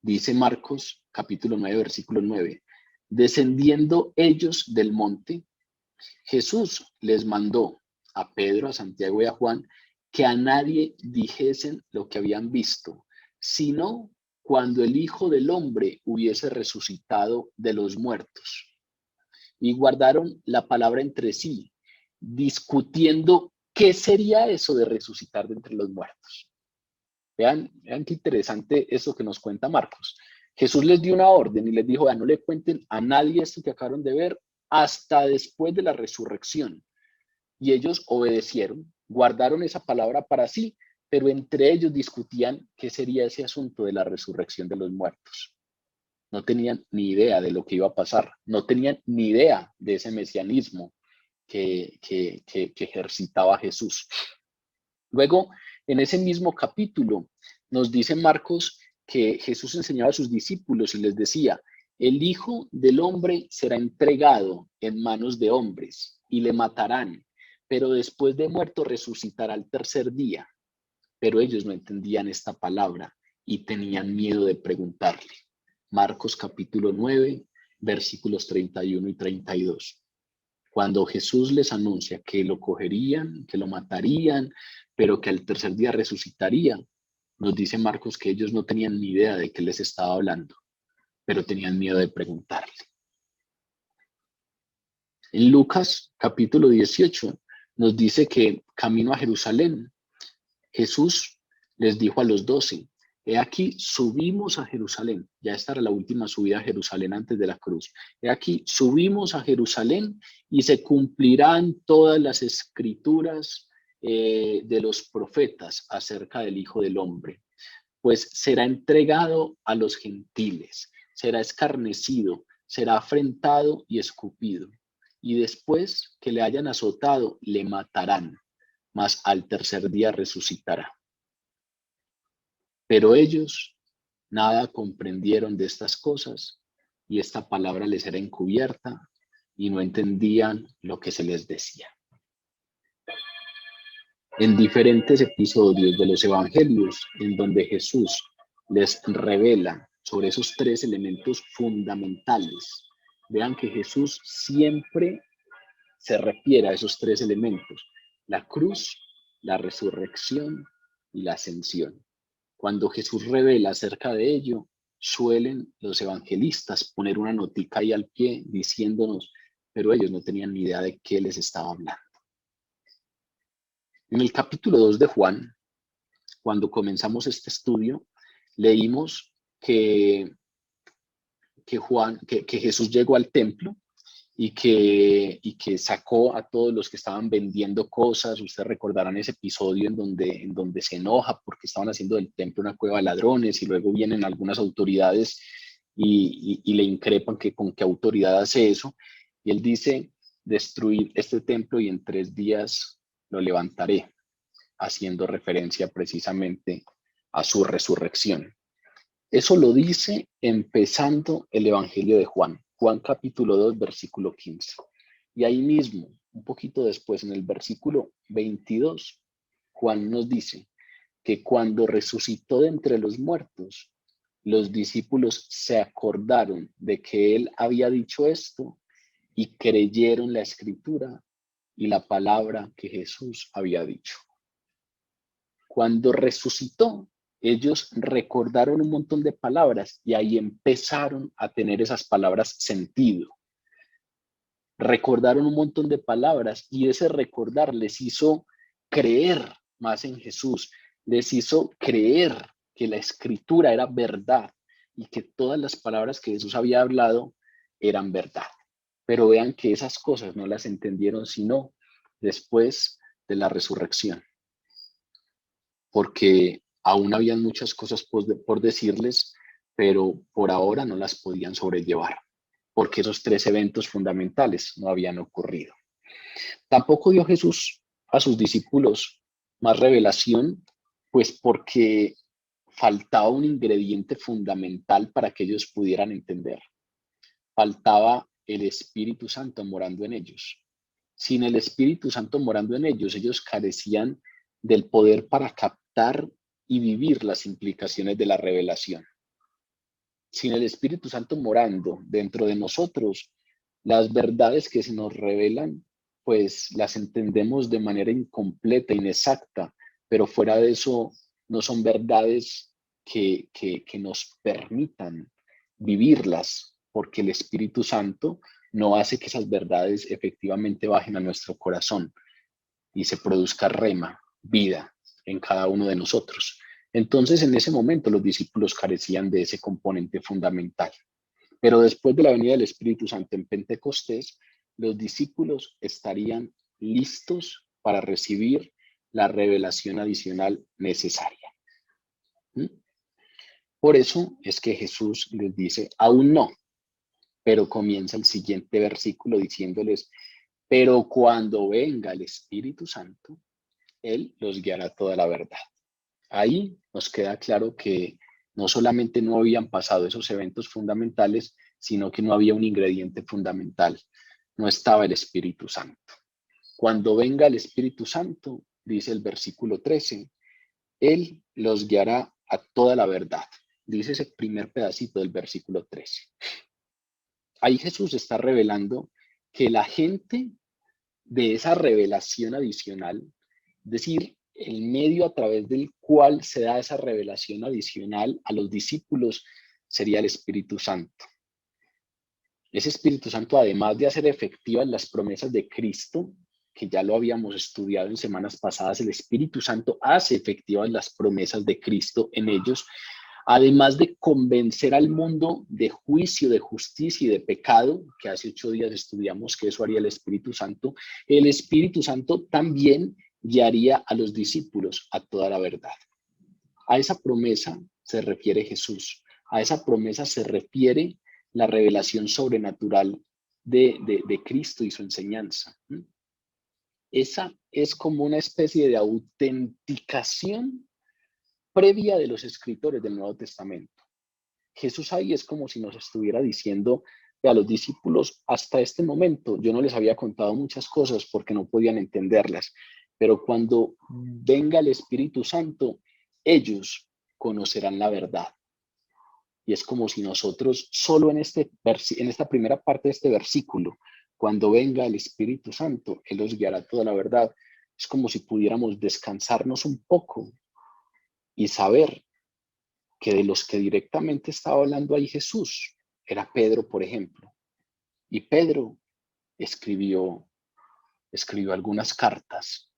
Dice Marcos, capítulo 9, versículo 9. Descendiendo ellos del monte, Jesús les mandó a Pedro, a Santiago y a Juan que a nadie dijesen lo que habían visto, sino cuando el Hijo del Hombre hubiese resucitado de los muertos. Y guardaron la palabra entre sí, discutiendo qué sería eso de resucitar de entre los muertos. Vean qué interesante eso que nos cuenta Marcos. Jesús les dio una orden y les dijo, no le cuenten a nadie esto que acabaron de ver hasta después de la resurrección. Y ellos obedecieron, guardaron esa palabra para sí, pero entre ellos discutían qué sería ese asunto de la resurrección de los muertos. No tenían ni idea de lo que iba a pasar, no tenían ni idea de ese mesianismo que ejercitaba Jesús. Luego, en ese mismo capítulo, nos dice Marcos que Jesús enseñaba a sus discípulos y les decía, el Hijo del Hombre será entregado en manos de hombres y le matarán, pero después de muerto resucitará al tercer día. Pero ellos no entendían esta palabra y tenían miedo de preguntarle. Marcos capítulo 9, versículos 31 y 32. Cuando Jesús les anuncia que lo cogerían, que lo matarían, pero que al tercer día resucitaría, nos dice Marcos que ellos no tenían ni idea de qué les estaba hablando, pero tenían miedo de preguntarle. En Lucas capítulo 18 nos dice que camino a Jerusalén, Jesús les dijo a los 12, he aquí, subimos a Jerusalén. Ya esta era la última subida a Jerusalén antes de la cruz. He aquí, subimos a Jerusalén y se cumplirán todas las escrituras de los profetas acerca del Hijo del Hombre. Pues será entregado a los gentiles, será escarnecido, será afrentado y escupido. Y después que le hayan azotado, le matarán, mas al tercer día resucitará. Pero ellos nada comprendieron de estas cosas y esta palabra les era encubierta y no entendían lo que se les decía. En diferentes episodios de los evangelios en donde Jesús les revela sobre esos tres elementos fundamentales. Vean que Jesús siempre se refiere a esos tres elementos: la cruz, la resurrección y la ascensión. Cuando Jesús revela acerca de ello, suelen los evangelistas poner una notica ahí al pie diciéndonos, pero ellos no tenían ni idea de qué les estaba hablando. En el capítulo 2 de Juan, cuando comenzamos este estudio, leímos que Jesús llegó al templo y que sacó a todos los que estaban vendiendo cosas. Ustedes recordarán ese episodio en donde se enoja porque estaban haciendo del templo una cueva de ladrones, y luego vienen algunas autoridades y le increpan que con qué autoridad hace eso. Y él dice: destruir este templo y en 3 días lo levantaré, haciendo referencia precisamente a su resurrección. Eso lo dice empezando el Evangelio de Juan, Juan capítulo 2, versículo 15. Y ahí mismo, un poquito después, en el versículo 22, Juan nos dice que cuando resucitó de entre los muertos, los discípulos se acordaron de que él había dicho esto y creyeron la escritura y la palabra que Jesús había dicho. Cuando resucitó, ellos recordaron un montón de palabras y ahí empezaron a tener esas palabras sentido. Recordaron un montón de palabras y ese recordar les hizo creer más en Jesús, les hizo creer que la escritura era verdad y que todas las palabras que Jesús había hablado eran verdad. Pero vean que esas cosas no las entendieron sino después de la resurrección, porque aún habían muchas cosas por decirles, pero por ahora no las podían sobrellevar, porque esos 3 eventos fundamentales no habían ocurrido. Tampoco dio Jesús a sus discípulos más revelación, pues porque faltaba un ingrediente fundamental para que ellos pudieran entender. Faltaba el Espíritu Santo morando en ellos. Sin el Espíritu Santo morando en ellos carecían del poder para captar y vivir las implicaciones de la revelación. Sin el Espíritu Santo morando dentro de nosotros, las verdades que se nos revelan, pues las entendemos de manera incompleta, inexacta, pero fuera de eso no son verdades que nos permitan vivirlas, porque el Espíritu Santo no hace que esas verdades efectivamente bajen a nuestro corazón y se produzca rema, vida en cada uno de nosotros. Entonces, en ese momento los discípulos carecían de ese componente fundamental. Pero después de la venida del Espíritu Santo en Pentecostés, los discípulos estarían listos para recibir la revelación adicional necesaria. Por eso es que Jesús les dice, aún no, pero comienza el siguiente versículo diciéndoles, pero cuando venga el Espíritu Santo, Él los guiará toda la verdad. Ahí nos queda claro que no solamente no habían pasado esos eventos fundamentales, sino que no había un ingrediente fundamental. No estaba el Espíritu Santo. Cuando venga el Espíritu Santo, dice el versículo 13, Él los guiará a toda la verdad. Dice ese primer pedacito del versículo 13. Ahí Jesús está revelando que la gente de esa revelación adicional, es decir, el medio a través del cual se da esa revelación adicional a los discípulos, sería el Espíritu Santo. Ese Espíritu Santo, además de hacer efectivas las promesas de Cristo, que ya lo habíamos estudiado en semanas pasadas, el Espíritu Santo hace efectivas las promesas de Cristo en ellos, además de convencer al mundo de juicio, de justicia y de pecado, que hace 8 días estudiamos que eso haría el Espíritu Santo también guiaría a los discípulos a toda la verdad. A esa promesa se refiere Jesús, a esa promesa se refiere la revelación sobrenatural de Cristo y su enseñanza. Esa es como una especie de autenticación previa de los escritores del Nuevo Testamento. Jesús ahí es como si nos estuviera diciendo a los discípulos, hasta este momento yo no les había contado muchas cosas porque no podían entenderlas, pero cuando venga el Espíritu Santo, ellos conocerán la verdad. Y es como si nosotros solo en esta primera parte de este versículo, cuando venga el Espíritu Santo, Él os guiará toda la verdad. Es como si pudiéramos descansarnos un poco y saber que de los que directamente estaba hablando ahí Jesús, era Pedro, por ejemplo. Y Pedro escribió algunas cartas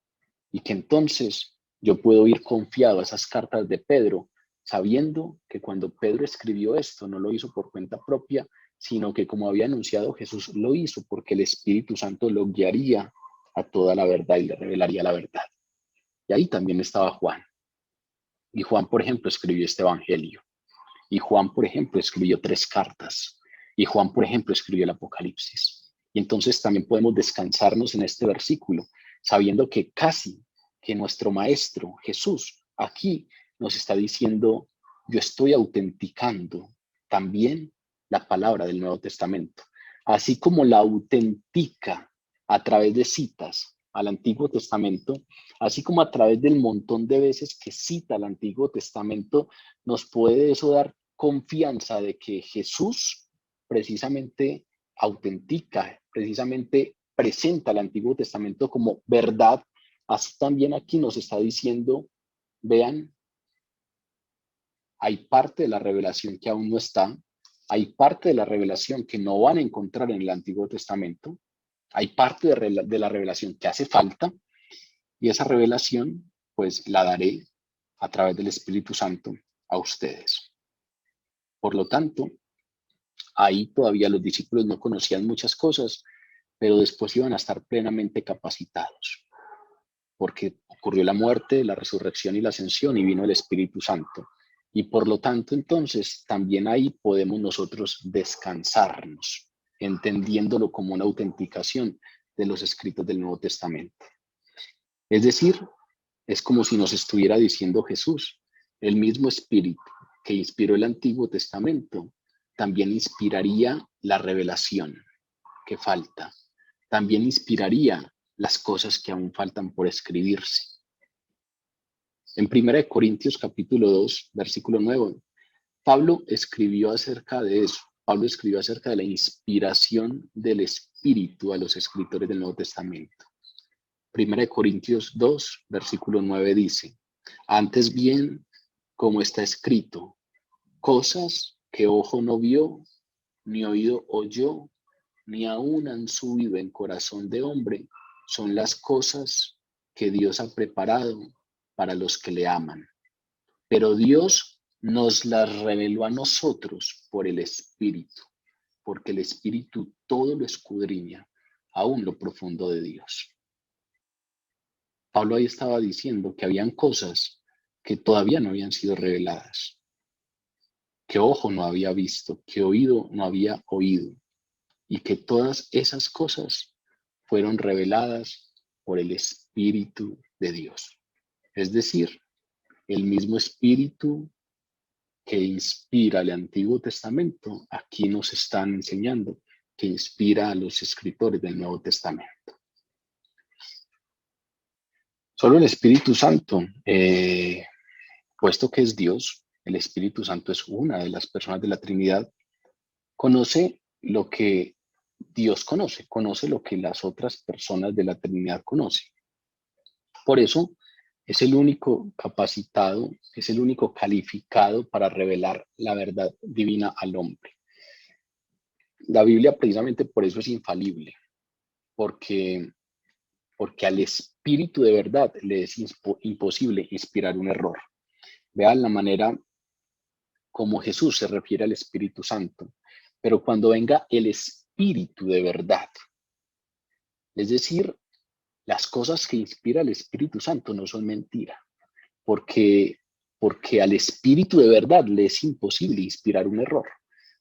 y que entonces yo puedo ir confiado a esas cartas de Pedro, sabiendo que cuando Pedro escribió esto no lo hizo por cuenta propia, sino que como había anunciado Jesús, lo hizo porque el Espíritu Santo lo guiaría a toda la verdad y le revelaría la verdad. Y ahí también estaba Juan. Y Juan, por ejemplo, escribió este evangelio. Y Juan, por ejemplo, escribió 3 cartas. Y Juan, por ejemplo, escribió el Apocalipsis. Y entonces también podemos descansarnos en este versículo, sabiendo que casi que nuestro Maestro Jesús aquí nos está diciendo, yo estoy autenticando también la palabra del Nuevo Testamento, así como la autentica a través de citas al Antiguo Testamento, así como a través del montón de veces que cita el Antiguo Testamento, nos puede eso dar confianza de que Jesús precisamente autentica, precisamente presenta el Antiguo Testamento como verdad. Así también aquí nos está diciendo, vean, hay parte de la revelación que aún no está, hay parte de la revelación que no van a encontrar en el Antiguo Testamento, hay parte de la revelación que hace falta, y esa revelación pues la daré a través del Espíritu Santo a ustedes. Por lo tanto, ahí todavía los discípulos no conocían muchas cosas, pero después iban a estar plenamente capacitados, porque ocurrió la muerte, la resurrección y la ascensión y vino el Espíritu Santo. Y por lo tanto, entonces, también ahí podemos nosotros descansarnos, entendiéndolo como una autenticación de los escritos del Nuevo Testamento. Es decir, es como si nos estuviera diciendo Jesús, el mismo Espíritu que inspiró el Antiguo Testamento, también inspiraría la revelación que falta, también inspiraría las cosas que aún faltan por escribirse. En 1 Corintios capítulo 2, versículo 9, Pablo escribió acerca de eso. Pablo escribió acerca de la inspiración del Espíritu a los escritores del Nuevo Testamento. 1 Corintios 2, versículo 9 dice, antes bien, como está escrito, cosas que ojo no vio, ni oído oyó, ni aún han subido en corazón de hombre, son las cosas que Dios ha preparado para los que le aman. Pero Dios nos las reveló a nosotros por el Espíritu, porque el Espíritu todo lo escudriña, aún lo profundo de Dios. Pablo ahí estaba diciendo que habían cosas que todavía no habían sido reveladas, que ojo no había visto, que oído no había oído, y que todas esas cosas fueron reveladas por el Espíritu de Dios. Es decir, el mismo Espíritu que inspira el Antiguo Testamento, aquí nos están enseñando que inspira a los escritores del Nuevo Testamento. Solo el Espíritu Santo, puesto que es Dios, el Espíritu Santo es una de las personas de la Trinidad, conoce lo que Dios conoce, conoce lo que las otras personas de la Trinidad conocen. Por eso es el único capacitado, es el único calificado para revelar la verdad divina al hombre. La Biblia precisamente por eso es infalible, porque al Espíritu de verdad le es imposible inspirar un error. Vean la manera como Jesús se refiere al Espíritu Santo. Pero cuando venga el Espíritu de verdad, es decir, las cosas que inspira el Espíritu Santo no son mentira, porque al Espíritu de verdad le es imposible inspirar un error,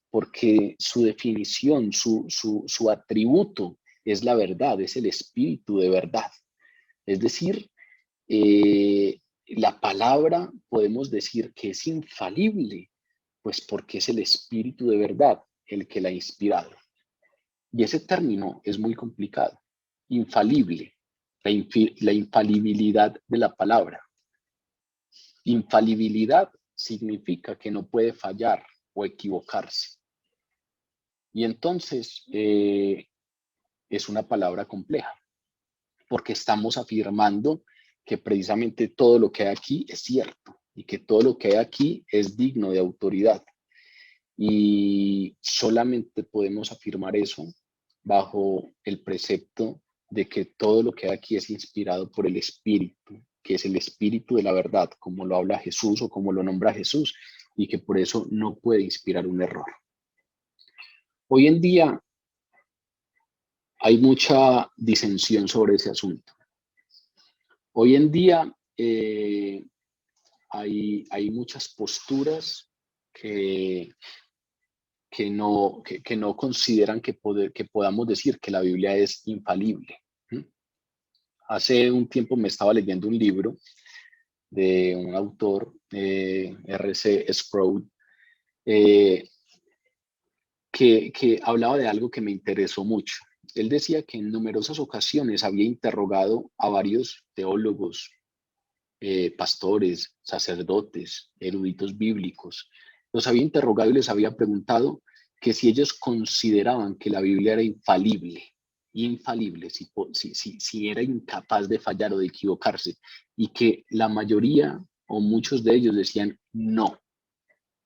porque su definición, su atributo es la verdad, es el Espíritu de verdad. Es decir, la palabra podemos decir que es infalible, pues porque es el Espíritu de verdad el que la ha inspirado. Y ese término es muy complicado. Infalible, la infalibilidad de la palabra. Infalibilidad significa que no puede fallar, o equivocarse. Y entonces es una palabra compleja, porque estamos afirmando que precisamente todo lo que hay aquí es cierto y que todo lo que hay aquí es digno de autoridad. Y solamente podemos afirmar eso bajo el precepto de que todo lo que hay aquí es inspirado por el Espíritu, que es el Espíritu de la verdad, como lo habla Jesús o como lo nombra Jesús, y que por eso no puede inspirar un error. Hoy en día hay mucha disensión sobre ese asunto. Hoy en día hay muchas posturas que no consideran que podamos decir que la Biblia es infalible. Hace un tiempo me estaba leyendo un libro de un autor, R.C. Sproul, que hablaba de algo que me interesó mucho. Él decía que en numerosas ocasiones había interrogado a varios teólogos, pastores, sacerdotes, eruditos bíblicos. Los había interrogado y les había preguntado que si ellos consideraban que la Biblia era infalible, si era incapaz de fallar o de equivocarse, y que la mayoría o muchos de ellos decían no,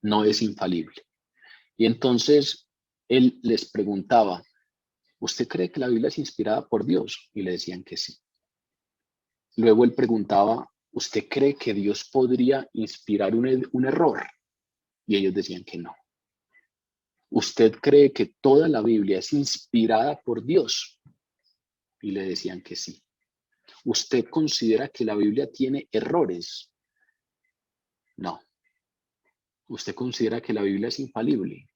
no es infalible. Y entonces él les preguntaba, ¿usted cree que la Biblia es inspirada por Dios? Y le decían que sí. Luego él preguntaba, ¿usted cree que Dios podría inspirar un error? Y ellos decían que no. ¿Usted cree que toda la Biblia es inspirada por Dios? Y le decían que sí. ¿Usted considera que la Biblia tiene errores? No. ¿Usted considera que la Biblia es infalible?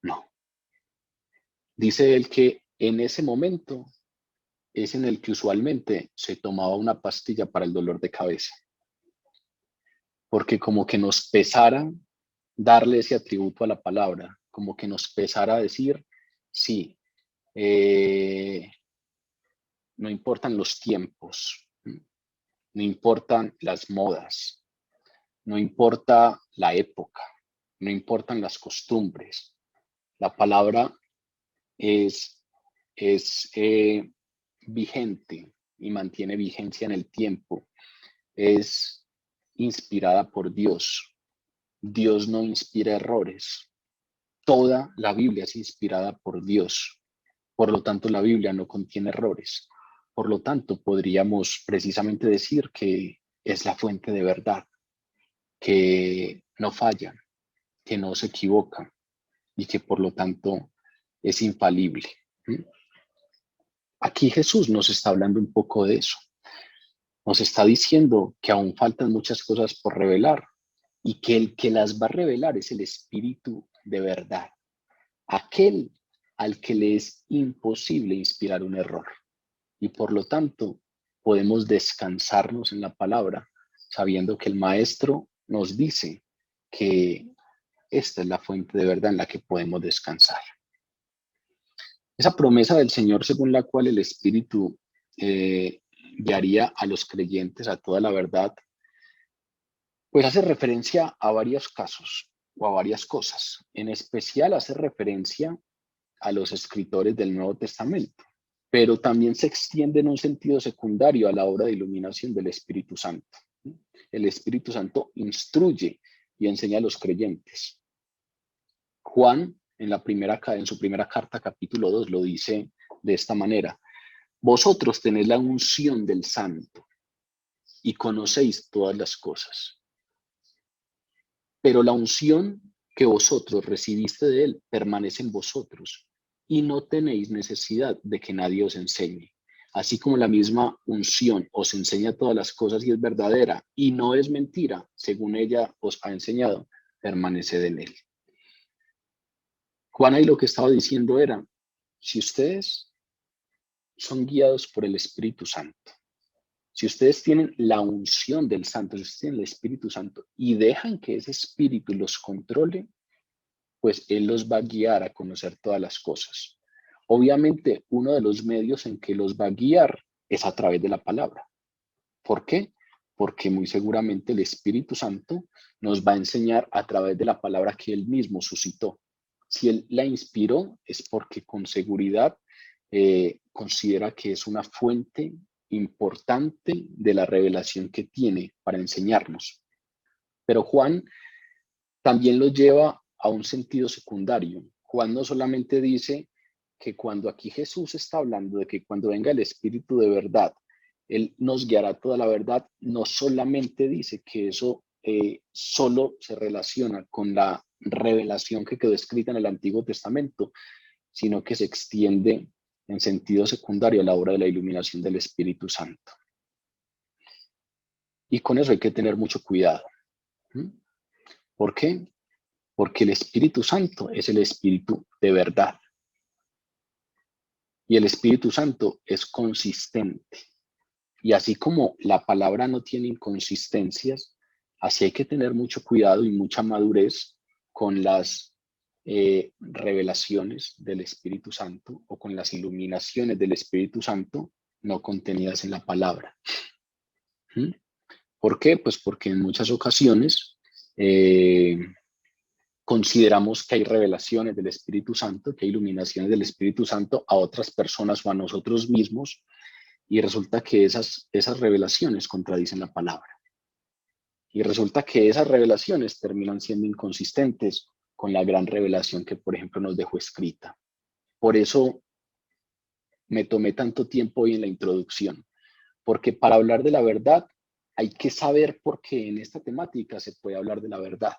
No. Dice él que en ese momento es en el que usualmente se tomaba una pastilla para el dolor de cabeza. Porque como que nos pesara darle ese atributo a la palabra, como que nos pesara decir, sí, no importan los tiempos, no importan las modas, no importa la época, no importan las costumbres. La palabra es vigente y mantiene vigencia en el tiempo. Es inspirada por Dios. Dios no inspira errores. Toda la Biblia es inspirada por Dios. Por lo tanto, la Biblia no contiene errores. Por lo tanto, podríamos precisamente decir que es la fuente de verdad, que no falla, que no se equivoca y que por lo tanto es infalible. Aquí Jesús nos está hablando un poco de eso. Nos está diciendo que aún faltan muchas cosas por revelar y que el que las va a revelar es el Espíritu de verdad, aquel al que le es imposible inspirar un error. Y por lo tanto, podemos descansarnos en la palabra, sabiendo que el Maestro nos dice que esta es la fuente de verdad en la que podemos descansar. Esa promesa del Señor según la cual el Espíritu guiaría a los creyentes a toda la verdad, pues hace referencia a varios casos o a varias cosas. En especial hace referencia a los escritores del Nuevo Testamento, pero también se extiende en un sentido secundario a la obra de iluminación del Espíritu Santo. El Espíritu Santo instruye y enseña a los creyentes. Juan, en su primera carta, capítulo 2, lo dice de esta manera: vosotros tenéis la unción del Santo y conocéis todas las cosas. Pero la unción que vosotros recibiste de él permanece en vosotros y no tenéis necesidad de que nadie os enseñe. Así como la misma unción os enseña todas las cosas y es verdadera y no es mentira, según ella os ha enseñado, permaneced en él. Juan ahí lo que estaba diciendo era, si ustedes son guiados por el Espíritu Santo, si ustedes tienen la unción del Santo, si ustedes tienen el Espíritu Santo y dejan que ese Espíritu los controle, pues Él los va a guiar a conocer todas las cosas. Obviamente, uno de los medios en que los va a guiar es a través de la palabra. ¿Por qué? porque muy seguramente el Espíritu Santo nos va a enseñar a través de la palabra que Él mismo suscitó. Si Él la inspiró, es porque con seguridad considera que es una fuente importante de la revelación que tiene para enseñarnos. Pero Juan también lo lleva a un sentido secundario. Juan no solamente dice que cuando aquí Jesús está hablando de que cuando venga el Espíritu de verdad, Él nos guiará toda la verdad, no solamente dice que eso solo se relaciona con la revelación que quedó escrita en el Antiguo Testamento, sino que se extiende en sentido secundario a la obra de la iluminación del Espíritu Santo. Y con eso hay que tener mucho cuidado. ¿Por qué? Porque el Espíritu Santo es el Espíritu de verdad. Y el Espíritu Santo es consistente. Y así como la palabra no tiene inconsistencias, así hay que tener mucho cuidado y mucha madurez con las revelaciones del Espíritu Santo o con las iluminaciones del Espíritu Santo no contenidas en la palabra. ¿Por qué? Pues porque en muchas ocasiones consideramos que hay revelaciones del Espíritu Santo, que hay iluminaciones del Espíritu Santo a otras personas o a nosotros mismos, y resulta que esas revelaciones contradicen la palabra. Y resulta que esas revelaciones terminan siendo inconsistentes con la gran revelación que, por ejemplo, nos dejó escrita. Por eso me tomé tanto tiempo hoy en la introducción, porque para hablar de la verdad hay que saber por qué en esta temática se puede hablar de la verdad.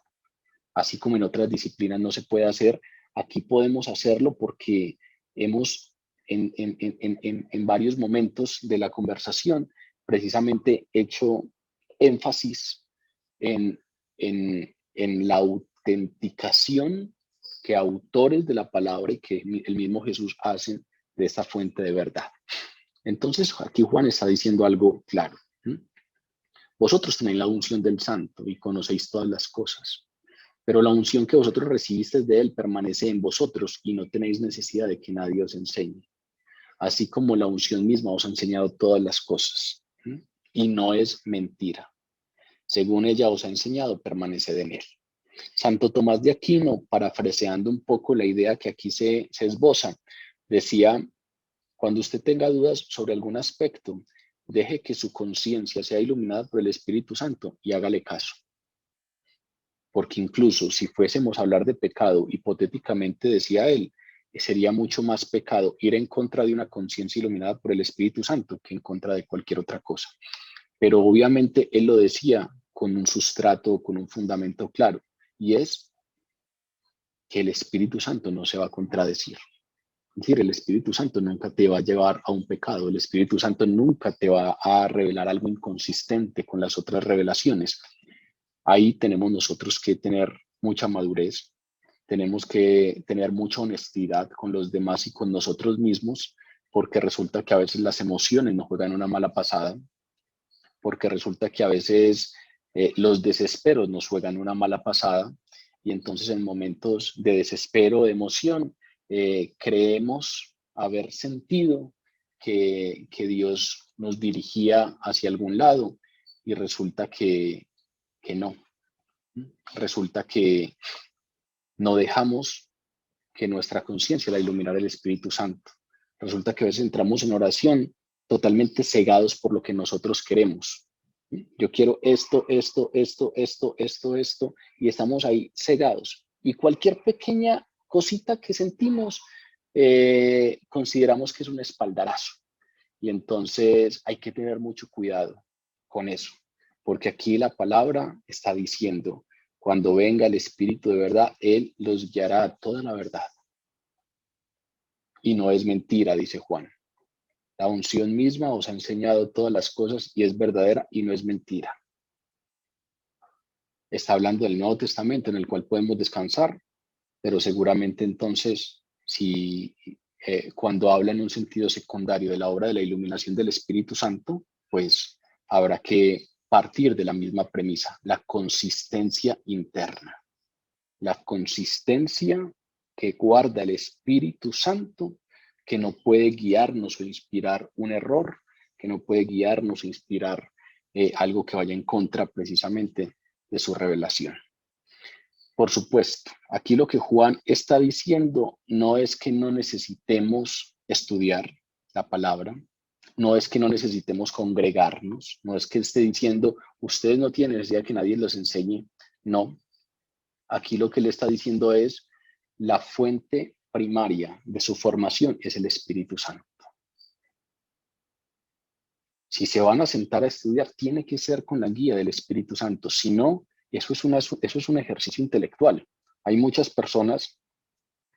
Así como en otras disciplinas no se puede hacer, aquí podemos hacerlo porque hemos en varios momentos de la conversación precisamente hecho énfasis en la autenticación que autores de la palabra y que el mismo Jesús hacen de esta fuente de verdad. Entonces, aquí Juan está diciendo algo claro. Vosotros tenéis la unción del Santo y conocéis todas las cosas. Pero la unción que vosotros recibisteis de Él permanece en vosotros y no tenéis necesidad de que nadie os enseñe. Así como la unción misma os ha enseñado todas las cosas. Y no es mentira. Según ella os ha enseñado, permaneced en Él. Santo Tomás de Aquino, parafraseando un poco la idea que aquí se esboza, decía, cuando usted tenga dudas sobre algún aspecto, deje que su conciencia sea iluminada por el Espíritu Santo y hágale caso. Porque incluso si fuésemos a hablar de pecado, hipotéticamente decía él, sería mucho más pecado ir en contra de una conciencia iluminada por el Espíritu Santo que en contra de cualquier otra cosa. Pero obviamente él lo decía con un sustrato, con un fundamento claro, y es que el Espíritu Santo no se va a contradecir. Es decir, el Espíritu Santo nunca te va a llevar a un pecado, el Espíritu Santo nunca te va a revelar algo inconsistente con las otras revelaciones. Ahí tenemos nosotros que tener mucha madurez, tenemos que tener mucha honestidad con los demás y con nosotros mismos, porque resulta que a veces las emociones nos juegan una mala pasada, porque resulta que a veces los desesperos nos juegan una mala pasada, y entonces en momentos de desespero, de emoción, creemos haber sentido que Dios nos dirigía hacia algún lado, y resulta que no. Resulta que no dejamos que nuestra conciencia la iluminara el Espíritu Santo. Resulta que a veces entramos en oración totalmente cegados por lo que nosotros queremos. Yo quiero esto, y estamos ahí cegados. Y cualquier pequeña cosita que sentimos, consideramos que es un espaldarazo. Y entonces hay que tener mucho cuidado con eso, porque aquí la palabra está diciendo, cuando venga el Espíritu de verdad, Él los guiará a toda la verdad. Y no es mentira, dice Juan. La unción misma os ha enseñado todas las cosas y es verdadera y no es mentira. Está hablando del Nuevo Testamento en el cual podemos descansar, pero seguramente entonces, si cuando habla en un sentido secundario de la obra de la iluminación del Espíritu Santo, pues habrá que partir de la misma premisa, la consistencia interna. La consistencia que guarda el Espíritu Santo, que no puede guiarnos o inspirar un error, que no puede guiarnos o inspirar algo que vaya en contra precisamente de su revelación. Por supuesto, aquí lo que Juan está diciendo no es que no necesitemos estudiar la palabra, no es que no necesitemos congregarnos, no es que esté diciendo, ustedes no tienen necesidad de que nadie los enseñe, no. Aquí lo que le está diciendo es, la fuente primaria de su formación es el Espíritu Santo. Si se van a sentar a estudiar, tiene que ser con la guía del Espíritu Santo. Si no, eso es un ejercicio intelectual. Hay muchas personas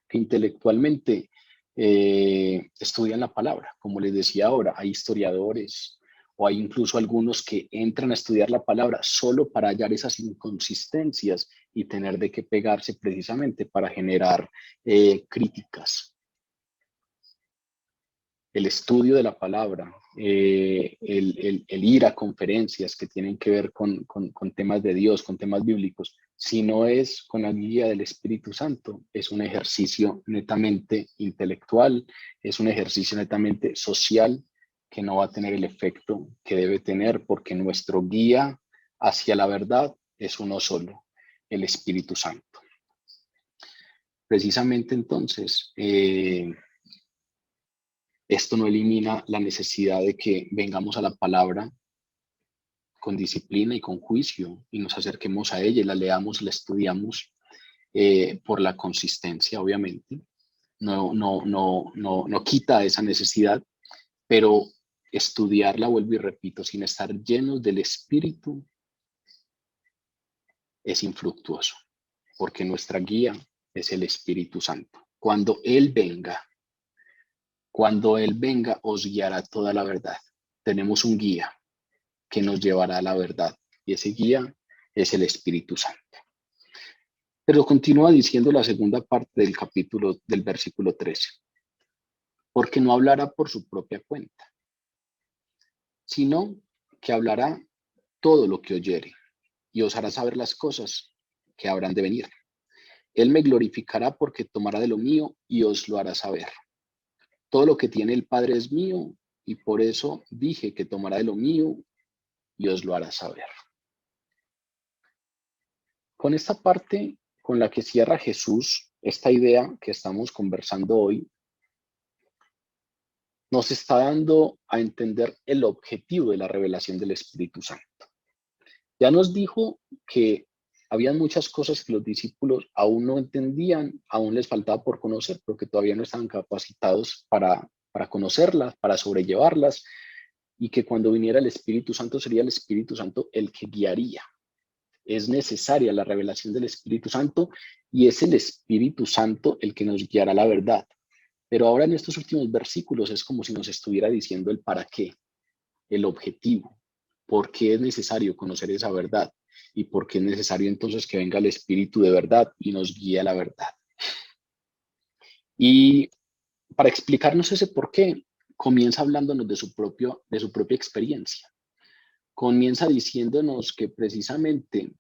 que intelectualmente estudian la palabra. Como les decía ahora, hay historiadores o hay incluso algunos que entran a estudiar la palabra solo para hallar esas inconsistencias y tener de qué pegarse precisamente para generar críticas. El estudio de la palabra, el ir a conferencias que tienen que ver con temas de Dios, con temas bíblicos, si no es con la guía del Espíritu Santo, es un ejercicio netamente intelectual, es un ejercicio netamente social que no va a tener el efecto que debe tener porque nuestro guía hacia la verdad es uno solo, el Espíritu Santo. Precisamente entonces, esto no elimina la necesidad de que vengamos a la palabra con disciplina y con juicio y nos acerquemos a ella, la leamos, la estudiamos por la consistencia, obviamente. No quita esa necesidad, pero estudiarla, vuelvo y repito, sin estar llenos del Espíritu es infructuoso, porque nuestra guía es el Espíritu Santo. Cuando Él venga, os guiará toda la verdad. Tenemos un guía que nos llevará a la verdad. Y ese guía es el Espíritu Santo. Pero continúa diciendo la segunda parte del capítulo, del versículo 13. Porque no hablará por su propia cuenta, sino que hablará todo lo que oyere y os hará saber las cosas que habrán de venir. Él me glorificará porque tomará de lo mío y os lo hará saber. Todo lo que tiene el Padre es mío y por eso dije que tomará de lo mío y os lo hará saber. Con esta parte con la que cierra Jesús, esta idea que estamos conversando hoy, nos está dando a entender el objetivo de la revelación del Espíritu Santo. Ya nos dijo que habían muchas cosas que los discípulos aún no entendían, aún les faltaba por conocer, porque todavía no estaban capacitados para conocerlas, para sobrellevarlas, y que cuando viniera el Espíritu Santo sería el Espíritu Santo el que guiaría. Es necesaria la revelación del Espíritu Santo y es el Espíritu Santo el que nos guiará a la verdad. Pero ahora en estos últimos versículos es como si nos estuviera diciendo el para qué, el objetivo, por qué es necesario conocer esa verdad y por qué es necesario entonces que venga el Espíritu de verdad y nos guíe a la verdad. Y para explicarnos ese por qué, comienza hablándonos de su propia experiencia. Comienza diciéndonos que precisamente,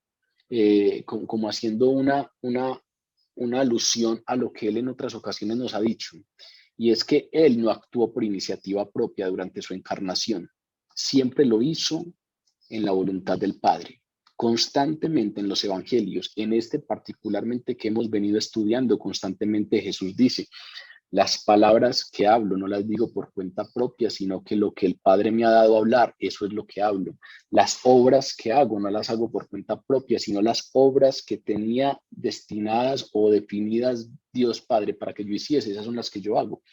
como haciendo una alusión a lo que él en otras ocasiones nos ha dicho, y es que él no actuó por iniciativa propia durante su encarnación, siempre lo hizo en la voluntad del Padre, constantemente en los evangelios, en este particularmente que hemos venido estudiando constantemente. Jesús dice: las palabras que hablo no las digo por cuenta propia, sino que lo que el Padre me ha dado a hablar, eso es lo que hablo. Las obras que hago no las hago por cuenta propia, sino las obras que tenía destinadas o definidas Dios Padre para que yo hiciese, esas son las que yo hago.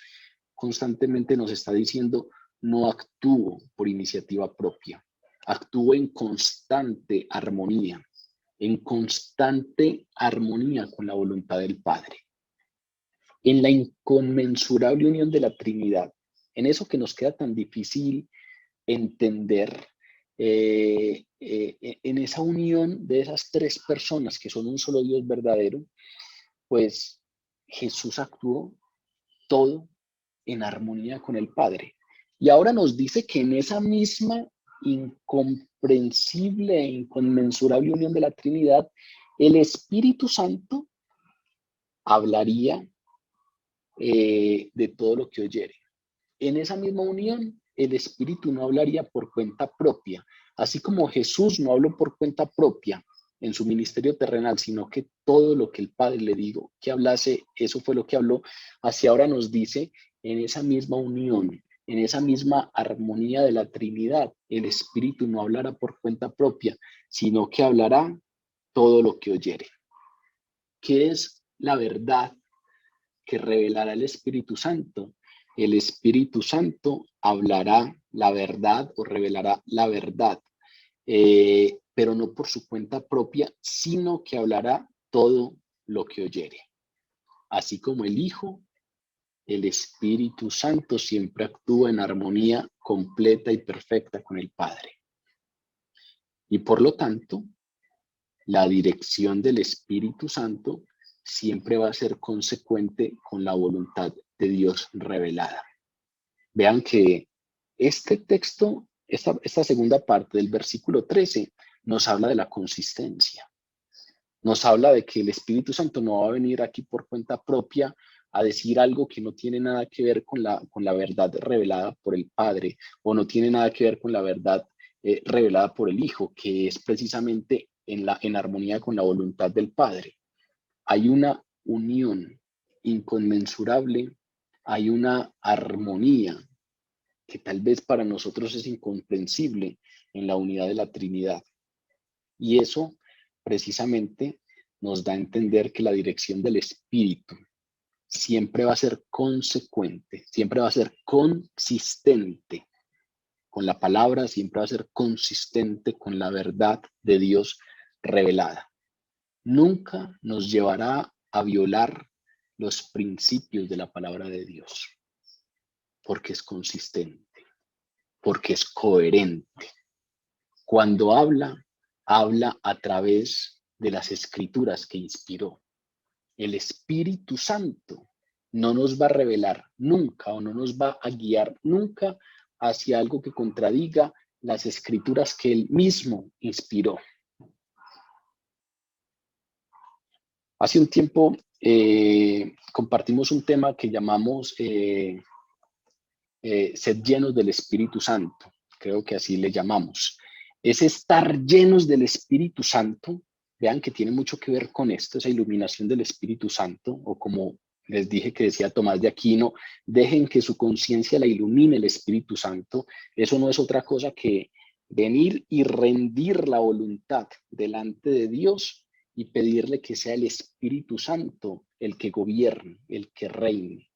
Constantemente nos está diciendo, no actúo por iniciativa propia, actúo en constante armonía con la voluntad del Padre, en la inconmensurable unión de la Trinidad, en eso que nos queda tan difícil entender, en esa unión de esas tres personas que son un solo Dios verdadero, pues Jesús actuó todo en armonía con el Padre. Y ahora nos dice que en esa misma incomprensible e inconmensurable unión de la Trinidad, el Espíritu Santo hablaría de todo lo que oyere. En esa misma unión, el Espíritu no hablaría por cuenta propia, Así como Jesús no habló por cuenta propia en su ministerio terrenal, sino que todo lo que el Padre le dijo que hablase, eso fue lo que habló, así ahora nos dice en esa misma unión, en esa misma armonía de la Trinidad, el Espíritu no hablará por cuenta propia, sino que hablará todo lo que oyere. ¿Qué es la verdad que revelará el Espíritu Santo? El Espíritu Santo hablará la verdad o revelará la verdad, pero no por su cuenta propia, sino que hablará todo lo que oyere. Así como el Hijo, el Espíritu Santo siempre actúa en armonía completa y perfecta con el Padre. Y por lo tanto, la dirección del Espíritu Santo siempre va a ser consecuente con la voluntad de Dios revelada. Vean que este texto, esta segunda parte del versículo 13, nos habla de la consistencia. Nos habla de que el Espíritu Santo no va a venir aquí por cuenta propia a decir algo que no tiene nada que ver con la verdad revelada por el Padre, o no tiene nada que ver con la verdad revelada por el Hijo, que es precisamente en armonía con la voluntad del Padre. Hay una unión inconmensurable, hay una armonía que tal vez para nosotros es incomprensible en la unidad de la Trinidad. Y eso precisamente nos da a entender que la dirección del Espíritu siempre va a ser consecuente, siempre va a ser consistente con la palabra, siempre va a ser consistente con la verdad de Dios revelada. Nunca nos llevará a violar los principios de la palabra de Dios, porque es consistente, porque es coherente. Cuando habla, habla a través de las escrituras que inspiró. El Espíritu Santo no nos va a revelar nunca o no nos va a guiar nunca hacia algo que contradiga las escrituras que él mismo inspiró. Hace un tiempo compartimos un tema que llamamos ser llenos del Espíritu Santo, creo que así le llamamos. Es estar llenos del Espíritu Santo. Vean que tiene mucho que ver con esto, esa iluminación del Espíritu Santo, o como les dije que decía Tomás de Aquino, dejen que su conciencia la ilumine el Espíritu Santo. Eso no es otra cosa que venir y rendir la voluntad delante de Dios y pedirle que sea el Espíritu Santo el que gobierne, el que reine.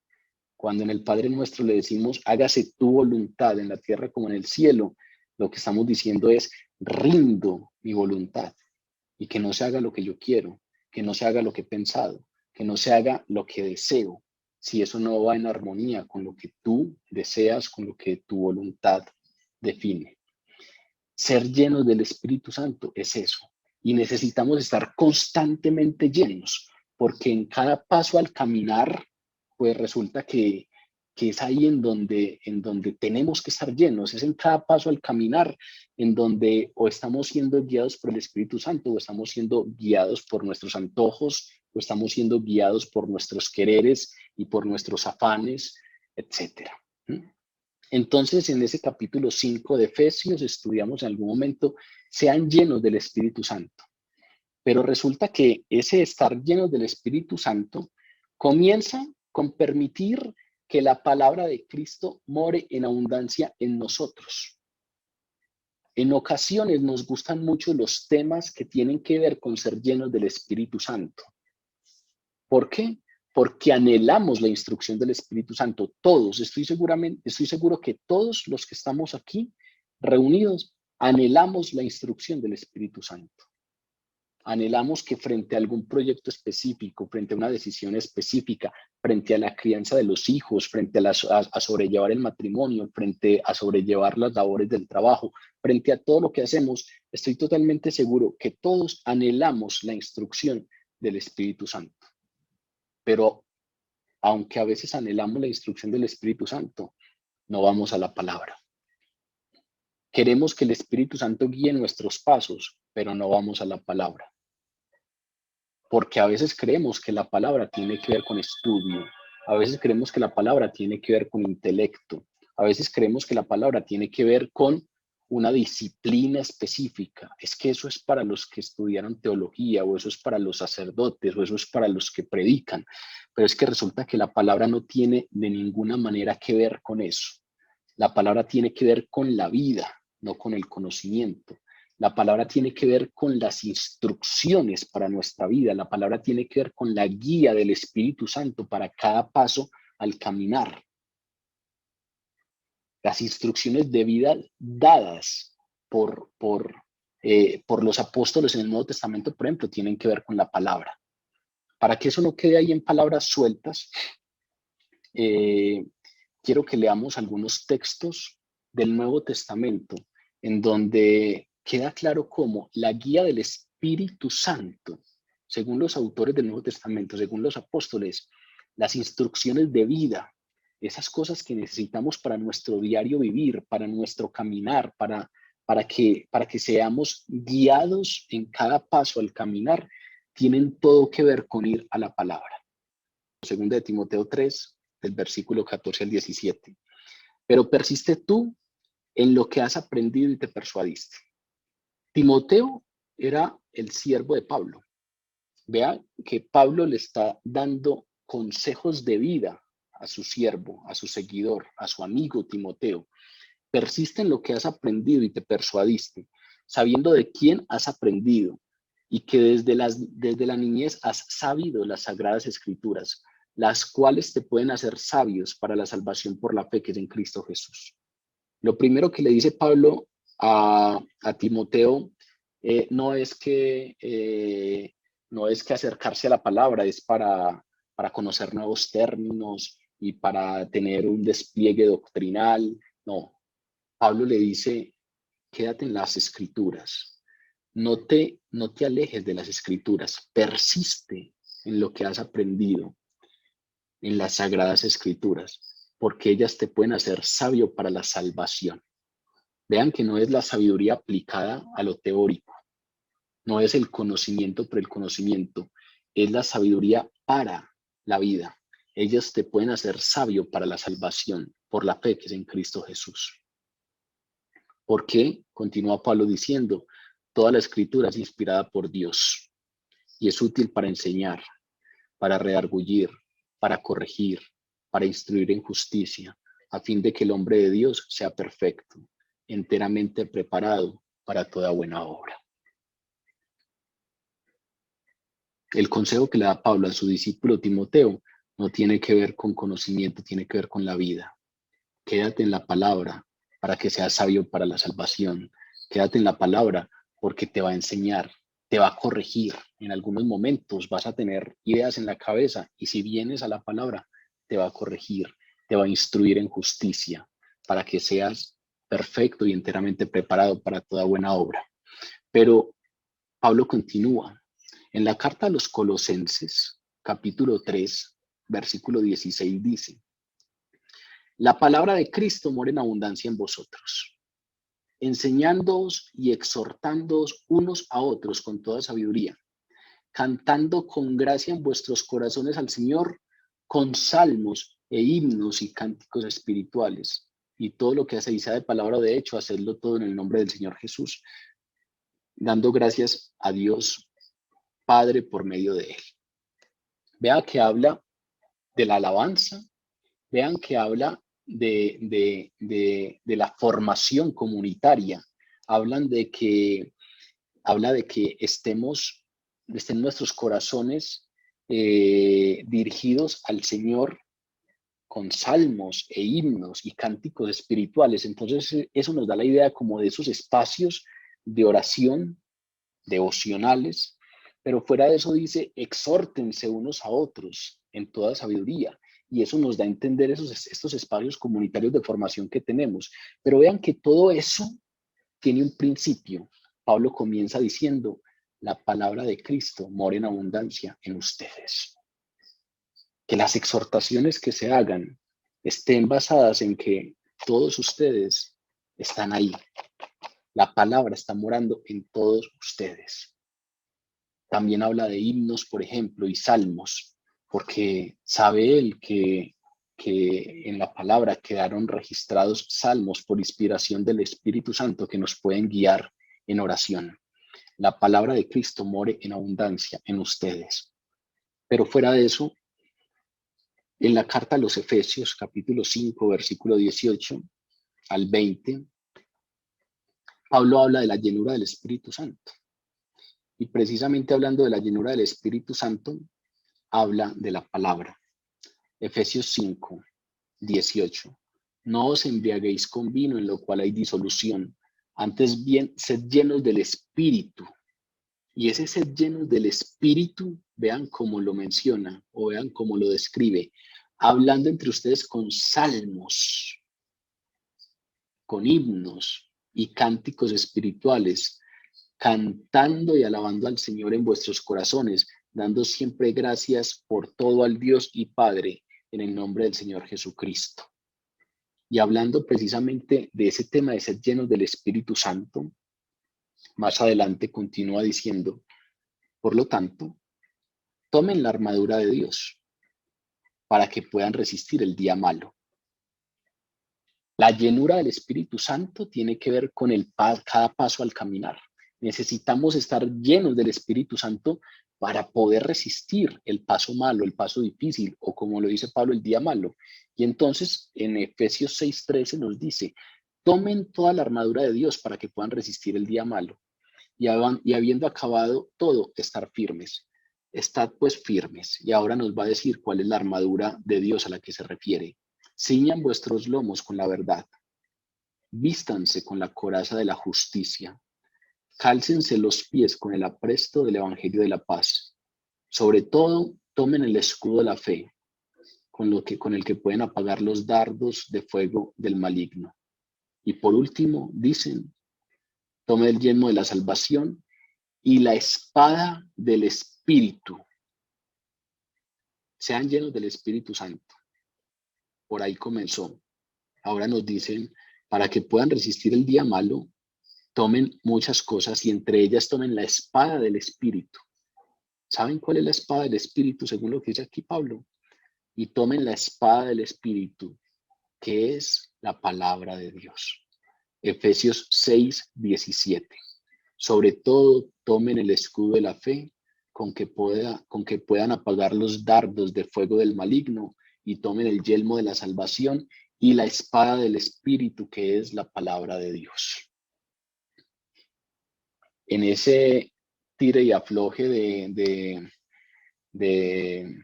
Cuando en el Padre Nuestro le decimos, hágase tu voluntad en la tierra como en el cielo, lo que estamos diciendo es, rindo mi voluntad y que no se haga lo que yo quiero, que no se haga lo que he pensado, que no se haga lo que deseo, si eso no va en armonía con lo que tú deseas, con lo que tu voluntad define. Ser llenos del Espíritu Santo es eso. Y necesitamos estar constantemente llenos, porque en cada paso al caminar, pues resulta que es ahí en donde tenemos que estar llenos, es en cada paso al caminar, en donde o estamos siendo guiados por el Espíritu Santo, o estamos siendo guiados por nuestros antojos, o estamos siendo guiados por nuestros quereres y por nuestros afanes, etcétera. Entonces, en ese capítulo 5 de Efesios, estudiamos en algún momento, sean llenos del Espíritu Santo. Pero resulta que ese estar llenos del Espíritu Santo comienza con permitir que la palabra de Cristo more en abundancia en nosotros. En ocasiones nos gustan mucho los temas que tienen que ver con ser llenos del Espíritu Santo. ¿Por qué? Porque anhelamos la instrucción del Espíritu Santo. Todos, estoy seguro que todos los que estamos aquí reunidos anhelamos la instrucción del Espíritu Santo. Anhelamos que frente a algún proyecto específico, frente a una decisión específica, frente a la crianza de los hijos, frente a sobrellevar el matrimonio, frente a sobrellevar las labores del trabajo, frente a todo lo que hacemos, estoy totalmente seguro que todos anhelamos la instrucción del Espíritu Santo. Pero aunque a veces anhelamos la instrucción del Espíritu Santo, no vamos a la palabra. Queremos que el Espíritu Santo guíe nuestros pasos, pero no vamos a la palabra. Porque a veces creemos que la palabra tiene que ver con estudio, a veces creemos que la palabra tiene que ver con intelecto, a veces creemos que la palabra tiene que ver con una disciplina específica. Es que eso es para los que estudiaron teología, o eso es para los sacerdotes, o eso es para los que predican. Pero es que resulta que la palabra no tiene de ninguna manera que ver con eso. La palabra tiene que ver con la vida, no con el conocimiento. La palabra tiene que ver con las instrucciones para nuestra vida. La palabra tiene que ver con la guía del Espíritu Santo para cada paso al caminar. Las instrucciones de vida dadas por los apóstoles en el Nuevo Testamento, por ejemplo, tienen que ver con la palabra. Para que eso no quede ahí en palabras sueltas, quiero que leamos algunos textos del Nuevo Testamento en donde queda claro cómo la guía del Espíritu Santo, según los autores del Nuevo Testamento, según los apóstoles, las instrucciones de vida, esas cosas que necesitamos para nuestro diario vivir, para nuestro caminar, para que seamos guiados en cada paso al caminar, tienen todo que ver con ir a la palabra. Segunda de Timoteo 3, del versículo 14 al 17. Pero persiste tú en lo que has aprendido y te persuadiste. Timoteo era el siervo de Pablo. Vea que Pablo le está dando consejos de vida a su siervo, a su seguidor, a su amigo Timoteo. Persiste en lo que has aprendido y te persuadiste, sabiendo de quién has aprendido y que desde la niñez has sabido las sagradas escrituras, las cuales te pueden hacer sabios para la salvación por la fe que es en Cristo Jesús. Lo primero que le dice Pablo a Timoteo no es que acercarse a la palabra es para conocer nuevos términos y para tener un despliegue doctrinal. No, Pablo le dice, quédate en las escrituras, no te alejes de las escrituras, persiste en lo que has aprendido en las sagradas escrituras, porque ellas te pueden hacer sabio para la salvación. Vean que no es la sabiduría aplicada a lo teórico, no es el conocimiento por el conocimiento, es la sabiduría para la vida. Ellas te pueden hacer sabio para la salvación por la fe que es en Cristo Jesús. ¿Por qué? Continúa Pablo diciendo, toda la escritura es inspirada por Dios y es útil para enseñar, para redargullir, para corregir, para instruir en justicia, a fin de que el hombre de Dios sea perfecto, enteramente preparado para toda buena obra. El consejo que le da Pablo a su discípulo Timoteo no tiene que ver con conocimiento, tiene que ver con la vida. Quédate en la palabra para que seas sabio para la salvación. Quédate en la palabra porque te va a enseñar, te va a corregir. En algunos momentos vas a tener ideas en la cabeza y si vienes a la palabra, te va a corregir, te va a instruir en justicia para que seas perfecto y enteramente preparado para toda buena obra. Pero Pablo continúa. En la carta a los Colosenses, capítulo 3, versículo 16 dice, la palabra de Cristo mora en abundancia en vosotros, enseñándoos y exhortándoos unos a otros con toda sabiduría, cantando con gracia en vuestros corazones al Señor, con salmos e himnos y cánticos espirituales. Y todo lo que hacéis, sea de palabra o de hecho, hacedlo todo en el nombre del Señor Jesús, dando gracias a Dios Padre por medio de él. Vea que habla de la alabanza, vean que habla de la formación comunitaria, habla de que estén nuestros corazones dirigidos al Señor con salmos e himnos y cánticos espirituales. Entonces eso nos da la idea como de esos espacios de oración devocionales, pero fuera de eso dice, exhórtense unos a otros en toda sabiduría. Y eso nos da a entender estos espacios comunitarios de formación que tenemos. Pero vean que todo eso tiene un principio. Pablo comienza diciendo, la palabra de Cristo mora en abundancia en ustedes. Que las exhortaciones que se hagan estén basadas en que todos ustedes están ahí. La palabra está morando en todos ustedes. También habla de himnos, por ejemplo, y salmos, porque sabe él que que en la palabra quedaron registrados salmos por inspiración del Espíritu Santo que nos pueden guiar en oración. La palabra de Cristo more en abundancia en ustedes. Pero fuera de eso, en la carta a los Efesios, capítulo 5, versículo 18 al 20, Pablo habla de la llenura del Espíritu Santo. Y precisamente hablando de la llenura del Espíritu Santo, habla de la palabra. Efesios 5, 18. No os embriaguéis con vino en lo cual hay disolución, antes bien sed llenos del Espíritu. Y ese sed llenos del Espíritu, vean cómo lo menciona o vean cómo lo describe, hablando entre ustedes con salmos, con himnos y cánticos espirituales, cantando y alabando al Señor en vuestros corazones, dando siempre gracias por todo al Dios y Padre en el nombre del Señor Jesucristo. Y hablando precisamente de ese tema de ser llenos del Espíritu Santo, más adelante continúa diciendo, por lo tanto, tomen la armadura de Dios para que puedan resistir el día malo. La llenura del Espíritu Santo tiene que ver con cada paso al caminar. Necesitamos estar llenos del Espíritu Santo para poder resistir el paso malo, el paso difícil, o como lo dice Pablo, el día malo. Y entonces en Efesios 6:13 nos dice, tomen toda la armadura de Dios para que puedan resistir el día malo. Y habiendo acabado todo, estar firmes. Estad pues firmes. Y ahora nos va a decir cuál es la armadura de Dios a la que se refiere. Ciñan vuestros lomos con la verdad. Vístanse con la coraza de la justicia. Cálcense los pies con el apresto del evangelio de la paz. Sobre todo, tomen el escudo de la fe, con el que pueden apagar los dardos de fuego del maligno. Y por último, dicen, tomen el yelmo de la salvación y la espada del Espíritu. Sean llenos del Espíritu Santo. Por ahí comenzó. Ahora nos dicen, para que puedan resistir el día malo, tomen muchas cosas y entre ellas tomen la espada del Espíritu. ¿Saben cuál es la espada del Espíritu según lo que dice aquí Pablo? Y tomen la espada del Espíritu, que es la palabra de Dios. Efesios 6:17. Sobre todo, tomen el escudo de la fe, con que puedan apagar los dardos de fuego del maligno, y tomen el yelmo de la salvación y la espada del Espíritu, que es la palabra de Dios. En ese tire y afloje de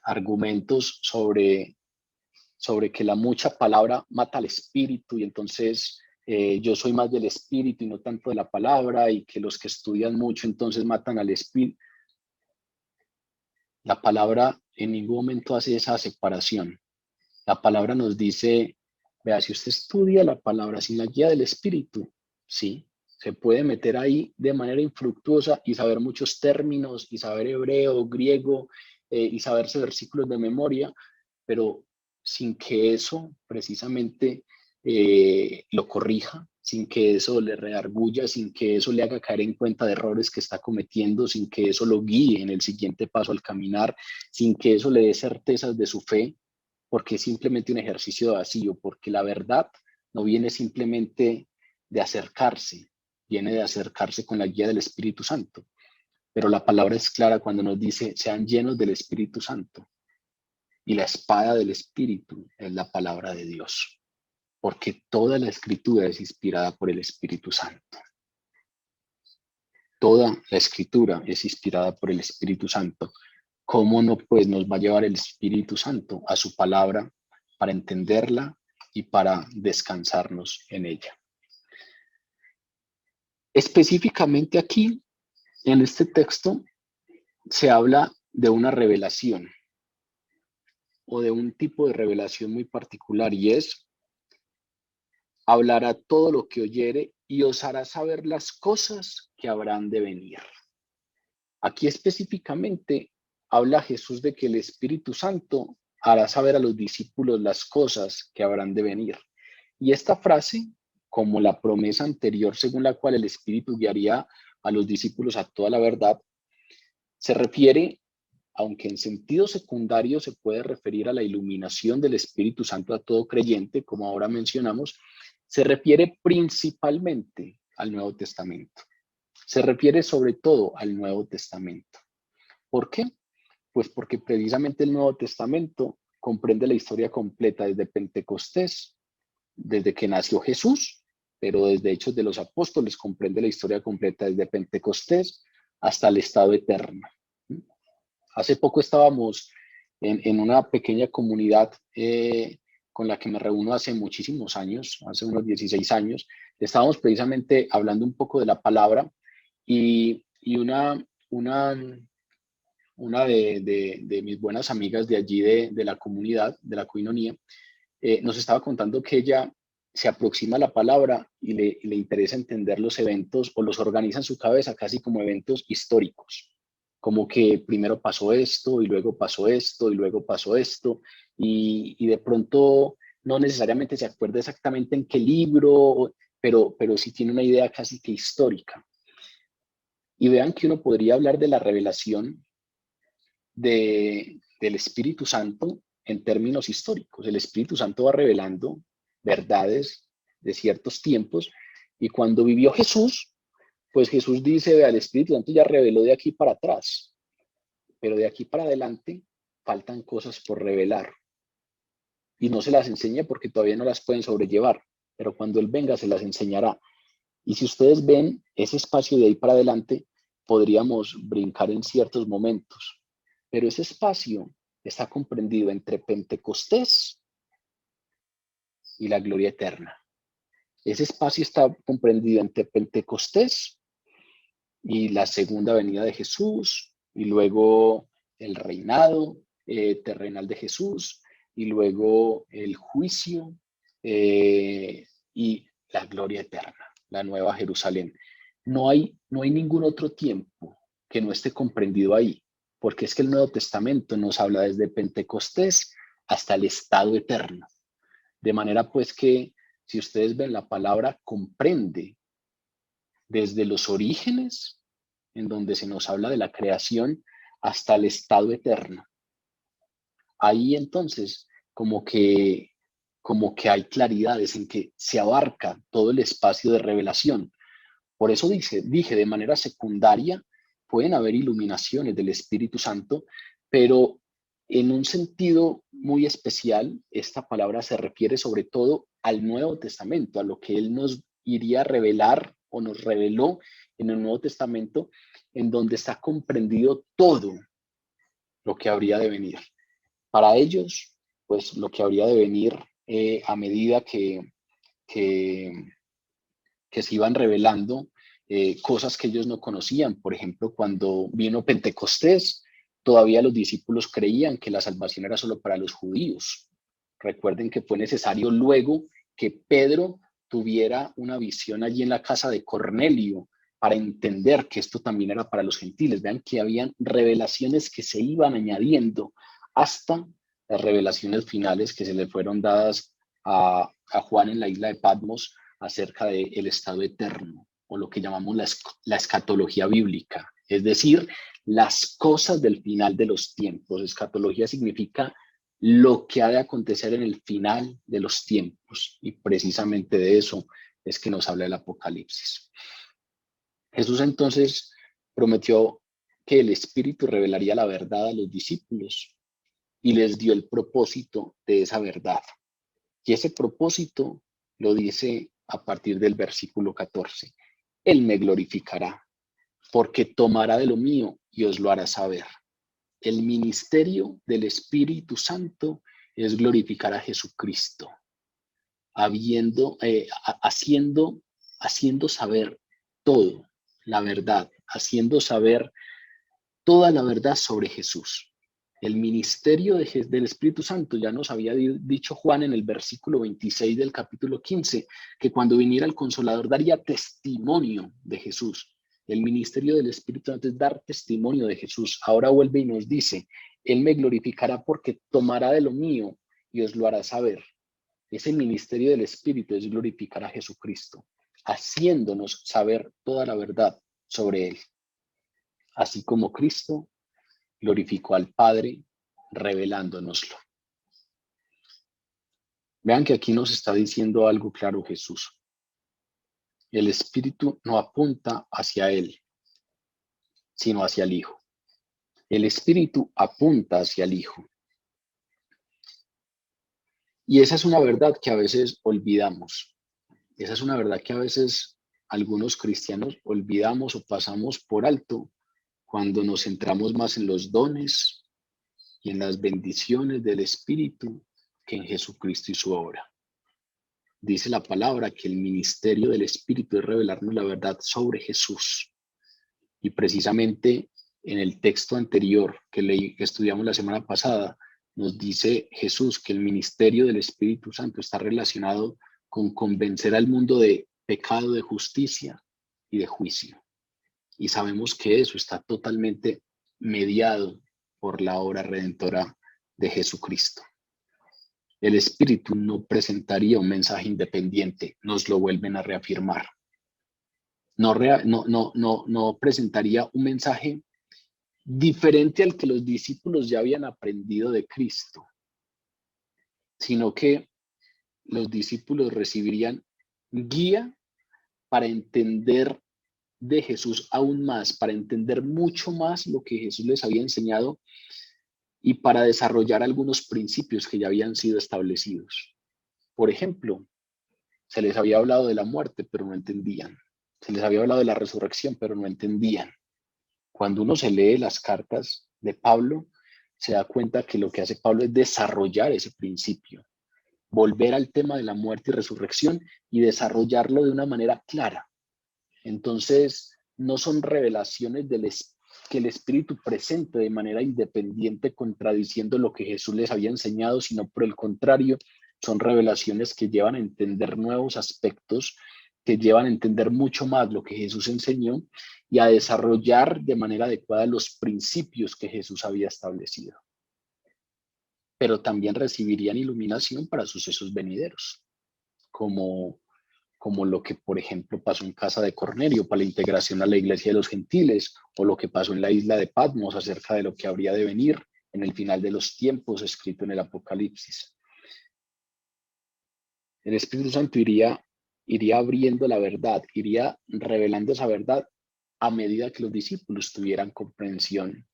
argumentos sobre que la mucha palabra mata al espíritu y entonces yo soy más del espíritu y no tanto de la palabra, y que los que estudian mucho entonces matan al espíritu. La palabra en ningún momento hace esa separación. La palabra nos dice, vea, si usted estudia la palabra sin la guía del espíritu, sí, se puede meter ahí de manera infructuosa y saber muchos términos y saber hebreo, griego y saberse versículos de memoria, pero sin que eso precisamente lo corrija, sin que eso le redarguya, sin que eso le haga caer en cuenta de errores que está cometiendo, sin que eso lo guíe en el siguiente paso al caminar, sin que eso le dé certezas de su fe, porque es simplemente un ejercicio de vacío, porque la verdad no viene simplemente de acercarse, viene de acercarse con la guía del Espíritu Santo. Pero la palabra es clara cuando nos dice, sean llenos del Espíritu Santo. Y la espada del Espíritu es la palabra de Dios, porque toda la Escritura es inspirada por el Espíritu Santo. Toda la Escritura es inspirada por el Espíritu Santo. ¿Cómo no, pues, nos va a llevar el Espíritu Santo a su palabra para entenderla y para descansarnos en ella? Específicamente aquí, en este texto, se habla de una revelación o de un tipo de revelación muy particular, y es: hablará todo lo que oyere y os hará saber las cosas que habrán de venir. Aquí específicamente habla Jesús de que el Espíritu Santo hará saber a los discípulos las cosas que habrán de venir. Y esta frase, como la promesa anterior según la cual el Espíritu guiaría a los discípulos a toda la verdad, se refiere aunque en sentido secundario se puede referir a la iluminación del Espíritu Santo a todo creyente, como ahora mencionamos, se refiere principalmente al Nuevo Testamento. Se refiere sobre todo al Nuevo Testamento. ¿Por qué? Pues porque precisamente el Nuevo Testamento comprende la historia completa desde Pentecostés, desde que nació Jesús, pero desde Hechos de los Apóstoles comprende la historia completa desde Pentecostés hasta el estado eterno. Hace poco estábamos en una pequeña comunidad con la que me reúno hace muchísimos años, hace unos 16 años. Estábamos precisamente hablando un poco de la palabra y una de mis buenas amigas de allí, de la comunidad, de la coinonía, nos estaba contando que ella se aproxima a la palabra y le interesa entender los eventos o los organiza en su cabeza casi como eventos históricos, como que primero pasó esto y luego pasó esto y luego pasó esto y de pronto no necesariamente se acuerda exactamente en qué libro, pero sí tiene una idea casi que histórica. Y vean que uno podría hablar de la revelación del Espíritu Santo en términos históricos. El Espíritu Santo va revelando verdades de ciertos tiempos y cuando vivió Jesús, pues Jesús dice, vea, el Espíritu Santo ya reveló de aquí para atrás, pero de aquí para adelante faltan cosas por revelar y no se las enseña porque todavía no las pueden sobrellevar, pero cuando Él venga se las enseñará. Y si ustedes ven ese espacio de ahí para adelante, podríamos brincar en ciertos momentos, pero ese espacio está comprendido entre Pentecostés y la gloria eterna. Ese espacio está comprendido entre Pentecostés y la segunda venida de Jesús, y luego el reinado terrenal de Jesús, y luego el juicio y la gloria eterna, la nueva Jerusalén. No hay ningún otro tiempo que no esté comprendido ahí, porque es que el Nuevo Testamento nos habla desde Pentecostés hasta el estado eterno. De manera pues que si ustedes ven la palabra comprende desde los orígenes, en donde se nos habla de la creación, hasta el estado eterno. Ahí entonces como que hay claridades en que se abarca todo el espacio de revelación. Por eso dije de manera secundaria, pueden haber iluminaciones del Espíritu Santo, pero en un sentido muy especial, esta palabra se refiere sobre todo al Nuevo Testamento, a lo que Él nos iría a revelar o nos reveló en el Nuevo Testamento, en donde está comprendido todo lo que habría de venir. Para ellos, pues lo que habría de venir a medida que, que se iban revelando cosas que ellos no conocían. Por ejemplo, cuando vino Pentecostés, todavía los discípulos creían que la salvación era solo para los judíos. Recuerden que fue necesario luego que Pedro tuviera una visión allí en la casa de Cornelio para entender que esto también era para los gentiles. Vean que habían revelaciones que se iban añadiendo hasta las revelaciones finales que se le fueron dadas a Juan en la isla de Patmos acerca del estado eterno, o lo que llamamos la escatología bíblica, es decir, las cosas del final de los tiempos. Escatología significa lo que ha de acontecer en el final de los tiempos, y precisamente de eso es que nos habla el Apocalipsis. Jesús entonces prometió que el Espíritu revelaría la verdad a los discípulos y les dio el propósito de esa verdad. Y ese propósito lo dice a partir del versículo 14. Él me glorificará, porque tomará de lo mío y os lo hará saber. El ministerio del Espíritu Santo es glorificar a Jesucristo, haciendo saber todo, la verdad, haciendo saber toda la verdad sobre Jesús. El ministerio del Espíritu Santo, ya nos había dicho Juan en el versículo 26 del capítulo 15, que cuando viniera el Consolador daría testimonio de Jesús. El ministerio del Espíritu Santo es dar testimonio de Jesús. Ahora vuelve y nos dice, Él me glorificará porque tomará de lo mío y os lo hará saber. Ese ministerio del Espíritu es glorificar a Jesucristo, haciéndonos saber toda la verdad sobre Él. Así como Cristo glorificó al Padre revelándonoslo. Vean que aquí nos está diciendo algo claro Jesús. El Espíritu no apunta hacia Él, sino hacia el Hijo. El Espíritu apunta hacia el Hijo. Y esa es una verdad que a veces olvidamos. Esa es una verdad que a veces algunos cristianos olvidamos o pasamos por alto cuando nos centramos más en los dones y en las bendiciones del Espíritu que en Jesucristo y su obra. Dice la palabra que el ministerio del Espíritu es revelarnos la verdad sobre Jesús. Y precisamente en el texto anterior que estudiamos la semana pasada, nos dice Jesús que el ministerio del Espíritu Santo está relacionado con convencer al mundo de pecado, de justicia y de juicio. Y sabemos que eso está totalmente mediado por la obra redentora de Jesucristo. El Espíritu no presentaría un mensaje independiente, nos lo vuelven a reafirmar. No presentaría un mensaje diferente al que los discípulos ya habían aprendido de Cristo, sino que los discípulos recibirían guía para entender de Jesús aún más, para entender mucho más lo que Jesús les había enseñado y para desarrollar algunos principios que ya habían sido establecidos. Por ejemplo, se les había hablado de la muerte, pero no entendían. Se les había hablado de la resurrección, pero no entendían. Cuando uno se lee las cartas de Pablo, se da cuenta que lo que hace Pablo es desarrollar ese principio, volver al tema de la muerte y resurrección y desarrollarlo de una manera clara. Entonces, no son revelaciones que el Espíritu presente de manera independiente contradiciendo lo que Jesús les había enseñado, sino por el contrario, son revelaciones que llevan a entender nuevos aspectos, que llevan a entender mucho más lo que Jesús enseñó y a desarrollar de manera adecuada los principios que Jesús había establecido. Pero también recibirían iluminación para sucesos venideros, como lo que, por ejemplo, pasó en casa de Cornelio para la integración a la iglesia de los gentiles, o lo que pasó en la isla de Patmos acerca de lo que habría de venir en el final de los tiempos, escrito en el Apocalipsis. El Espíritu Santo iría abriendo la verdad, iría revelando esa verdad a medida que los discípulos tuvieran comprensión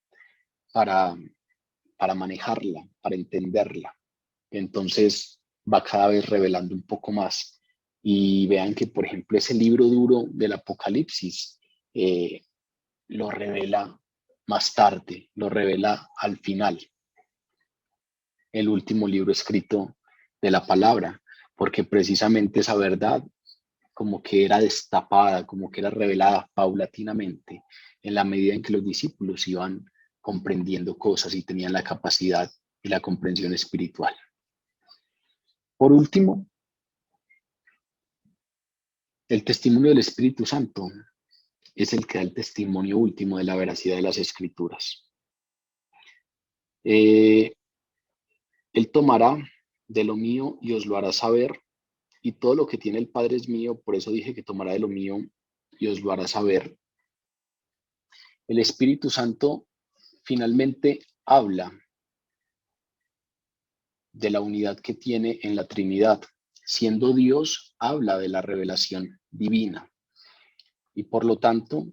para manejarla, para entenderla. Entonces va cada vez revelando un poco más. Y vean que, por ejemplo, ese libro duro del Apocalipsis lo revela más tarde, lo revela al final, el último libro escrito de la palabra, porque precisamente esa verdad como que era destapada, como que era revelada paulatinamente en la medida en que los discípulos iban comprendiendo cosas y tenían la capacidad y la comprensión espiritual. Por último, el testimonio del Espíritu Santo es el que da el testimonio último de la veracidad de las Escrituras. Él tomará de lo mío y os lo hará saber, y todo lo que tiene el Padre es mío, por eso dije que tomará de lo mío y os lo hará saber. El Espíritu Santo finalmente habla de la unidad que tiene en la Trinidad. Siendo Dios, habla de la revelación divina. Y por lo tanto,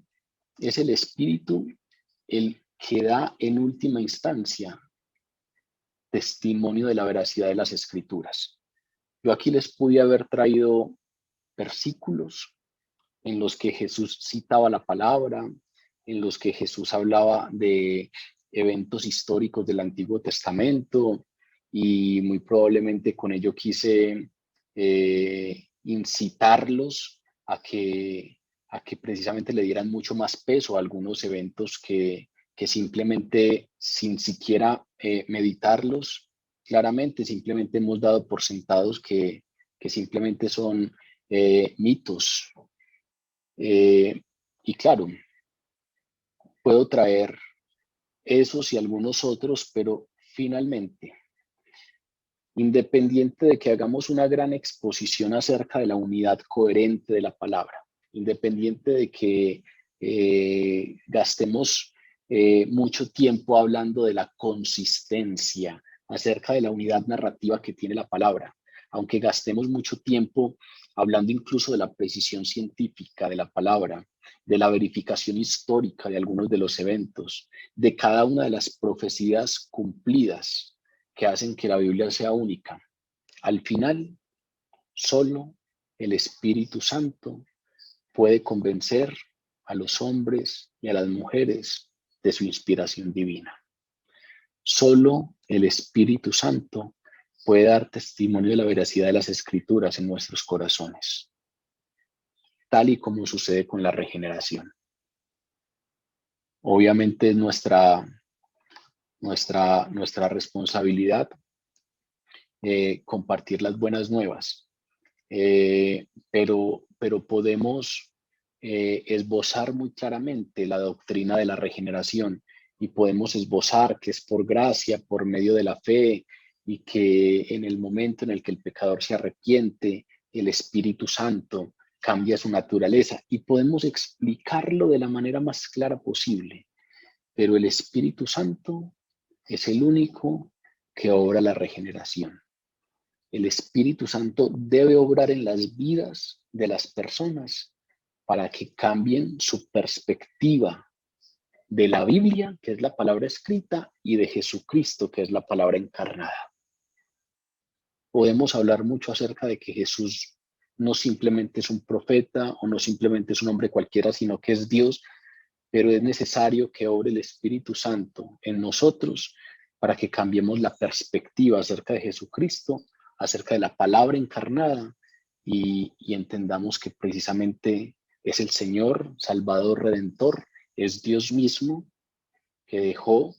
es el Espíritu el que da en última instancia testimonio de la veracidad de las Escrituras. Yo aquí les pude haber traído versículos en los que Jesús citaba la palabra, en los que Jesús hablaba de eventos históricos del Antiguo Testamento, y muy probablemente con ello quise incitarlos a que precisamente le dieran mucho más peso a algunos eventos que simplemente, sin siquiera meditarlos claramente, simplemente hemos dado por sentados que simplemente son mitos. Y claro, puedo traer esos y algunos otros, pero finalmente, independiente de que hagamos una gran exposición acerca de la unidad coherente de la palabra, independiente de que gastemos mucho tiempo hablando de la consistencia, acerca de la unidad narrativa que tiene la palabra, aunque gastemos mucho tiempo hablando incluso de la precisión científica de la palabra, de la verificación histórica de algunos de los eventos, de cada una de las profecías cumplidas que hacen que la Biblia sea única. Al final, solo el Espíritu Santo puede convencer a los hombres y a las mujeres de su inspiración divina. Solo el Espíritu Santo puede dar testimonio de la veracidad de las Escrituras en nuestros corazones, tal y como sucede con la regeneración. Obviamente es nuestra responsabilidad compartir las buenas nuevas, pero podemos esbozar muy claramente la doctrina de la regeneración y podemos esbozar que es por gracia, por medio de la fe, y que en el momento en el que el pecador se arrepiente, el Espíritu Santo cambia su naturaleza, y podemos explicarlo de la manera más clara posible. Pero el Espíritu Santo es el único que obra la regeneración. El Espíritu Santo debe obrar en las vidas de las personas para que cambien su perspectiva de la Biblia, que es la palabra escrita, y de Jesucristo, que es la palabra encarnada. Podemos hablar mucho acerca de que Jesús no simplemente es un profeta o no simplemente es un hombre cualquiera, sino que es Dios, pero es necesario que obre el Espíritu Santo en nosotros para que cambiemos la perspectiva acerca de Jesucristo, acerca de la palabra encarnada, y entendamos que precisamente es el Señor, Salvador, Redentor, es Dios mismo que dejó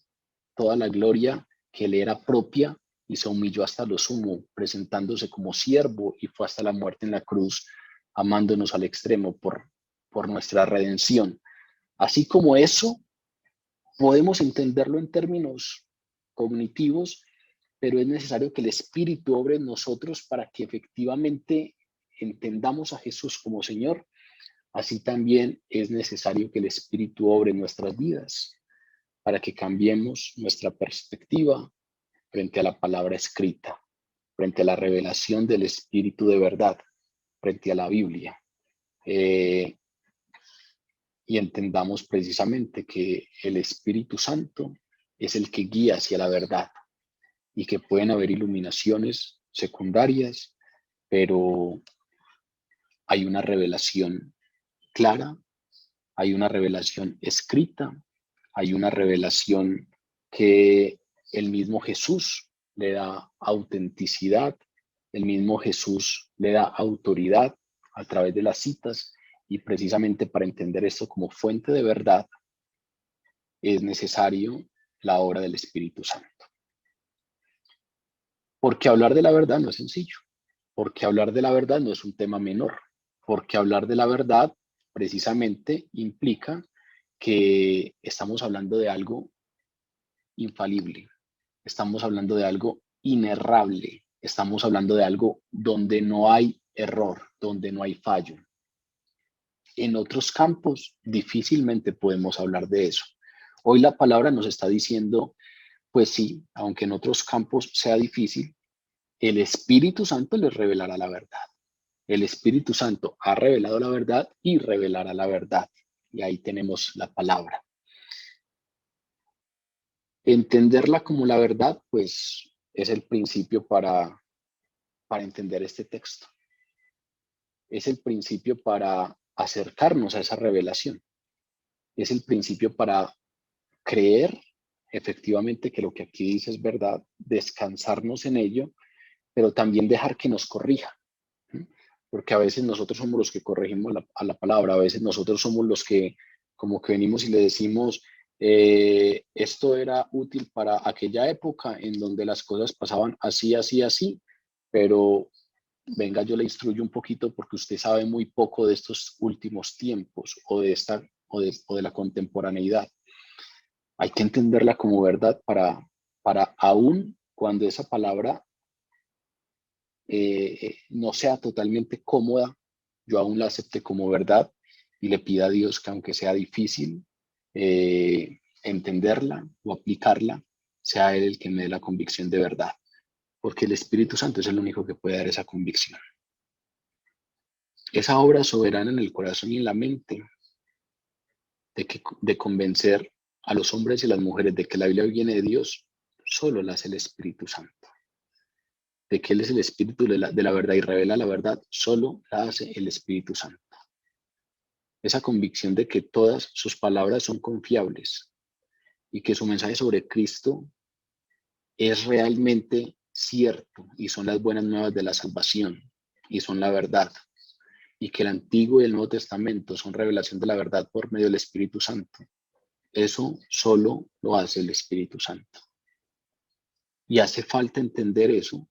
toda la gloria que le era propia y se humilló hasta lo sumo, presentándose como siervo, y fue hasta la muerte en la cruz, amándonos al extremo por nuestra redención. Así como eso, podemos entenderlo en términos cognitivos, pero es necesario que el Espíritu obre en nosotros para que efectivamente entendamos a Jesús como Señor. Así también es necesario que el Espíritu obre en nuestras vidas para que cambiemos nuestra perspectiva frente a la palabra escrita, frente a la revelación del Espíritu de verdad, frente a la Biblia. Y entendamos precisamente que el Espíritu Santo es el que guía hacia la verdad, y que pueden haber iluminaciones secundarias, pero hay una revelación clara, hay una revelación escrita, hay una revelación que el mismo Jesús le da autenticidad, el mismo Jesús le da autoridad a través de las citas, y precisamente para entender esto como fuente de verdad es necesario la obra del Espíritu Santo. Porque hablar de la verdad no es sencillo, porque hablar de la verdad no es un tema menor, porque hablar de la verdad precisamente implica que estamos hablando de algo infalible, estamos hablando de algo inerrable, estamos hablando de algo donde no hay error, donde no hay fallo. En otros campos difícilmente podemos hablar de eso. Hoy la palabra nos está diciendo, pues sí, aunque en otros campos sea difícil, el Espíritu Santo les revelará la verdad. El Espíritu Santo ha revelado la verdad y revelará la verdad. Y ahí tenemos la palabra. Entenderla como la verdad, pues es el principio para entender este texto. Es el principio para acercarnos a esa revelación. Es el principio para creer efectivamente que lo que aquí dice es verdad, descansarnos en ello, pero también dejar que nos corrija. Porque a veces nosotros somos los que corregimos a la palabra, a veces nosotros somos los que como que venimos y le decimos, esto era útil para aquella época en donde las cosas pasaban así, así, así, pero venga, yo le instruyo un poquito porque usted sabe muy poco de estos últimos tiempos o de la contemporaneidad. Hay que entenderla como verdad para aún cuando esa palabra no sea totalmente cómoda, yo aún la acepte como verdad y le pida a Dios que aunque sea difícil, entenderla o aplicarla, sea Él el que me dé la convicción de verdad, porque el Espíritu Santo es el único que puede dar esa convicción. Esa obra soberana en el corazón y en la mente de convencer a los hombres y las mujeres de que la Biblia viene de Dios, solo la hace el Espíritu Santo. De que Él es el Espíritu de la verdad y revela la verdad, solo la hace el Espíritu Santo. Esa convicción de que todas sus palabras son confiables y que su mensaje sobre Cristo es realmente cierto y son las buenas nuevas de la salvación y son la verdad, y que el Antiguo y el Nuevo Testamento son revelación de la verdad por medio del Espíritu Santo. Eso solo lo hace el Espíritu Santo. Y hace falta entender eso,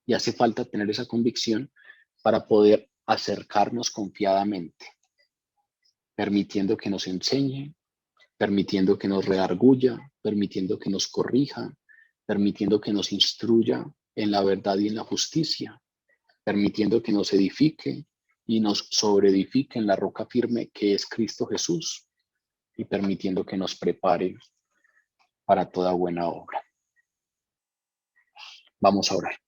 y hace falta tener esa convicción para poder acercarnos confiadamente, permitiendo que nos enseñe, permitiendo que nos redarguya, permitiendo que nos corrija, permitiendo que nos instruya en la verdad y en la justicia, permitiendo que nos edifique y nos sobreedifique en la roca firme que es Cristo Jesús, y permitiendo que nos prepare para toda buena obra. Vamos a orar.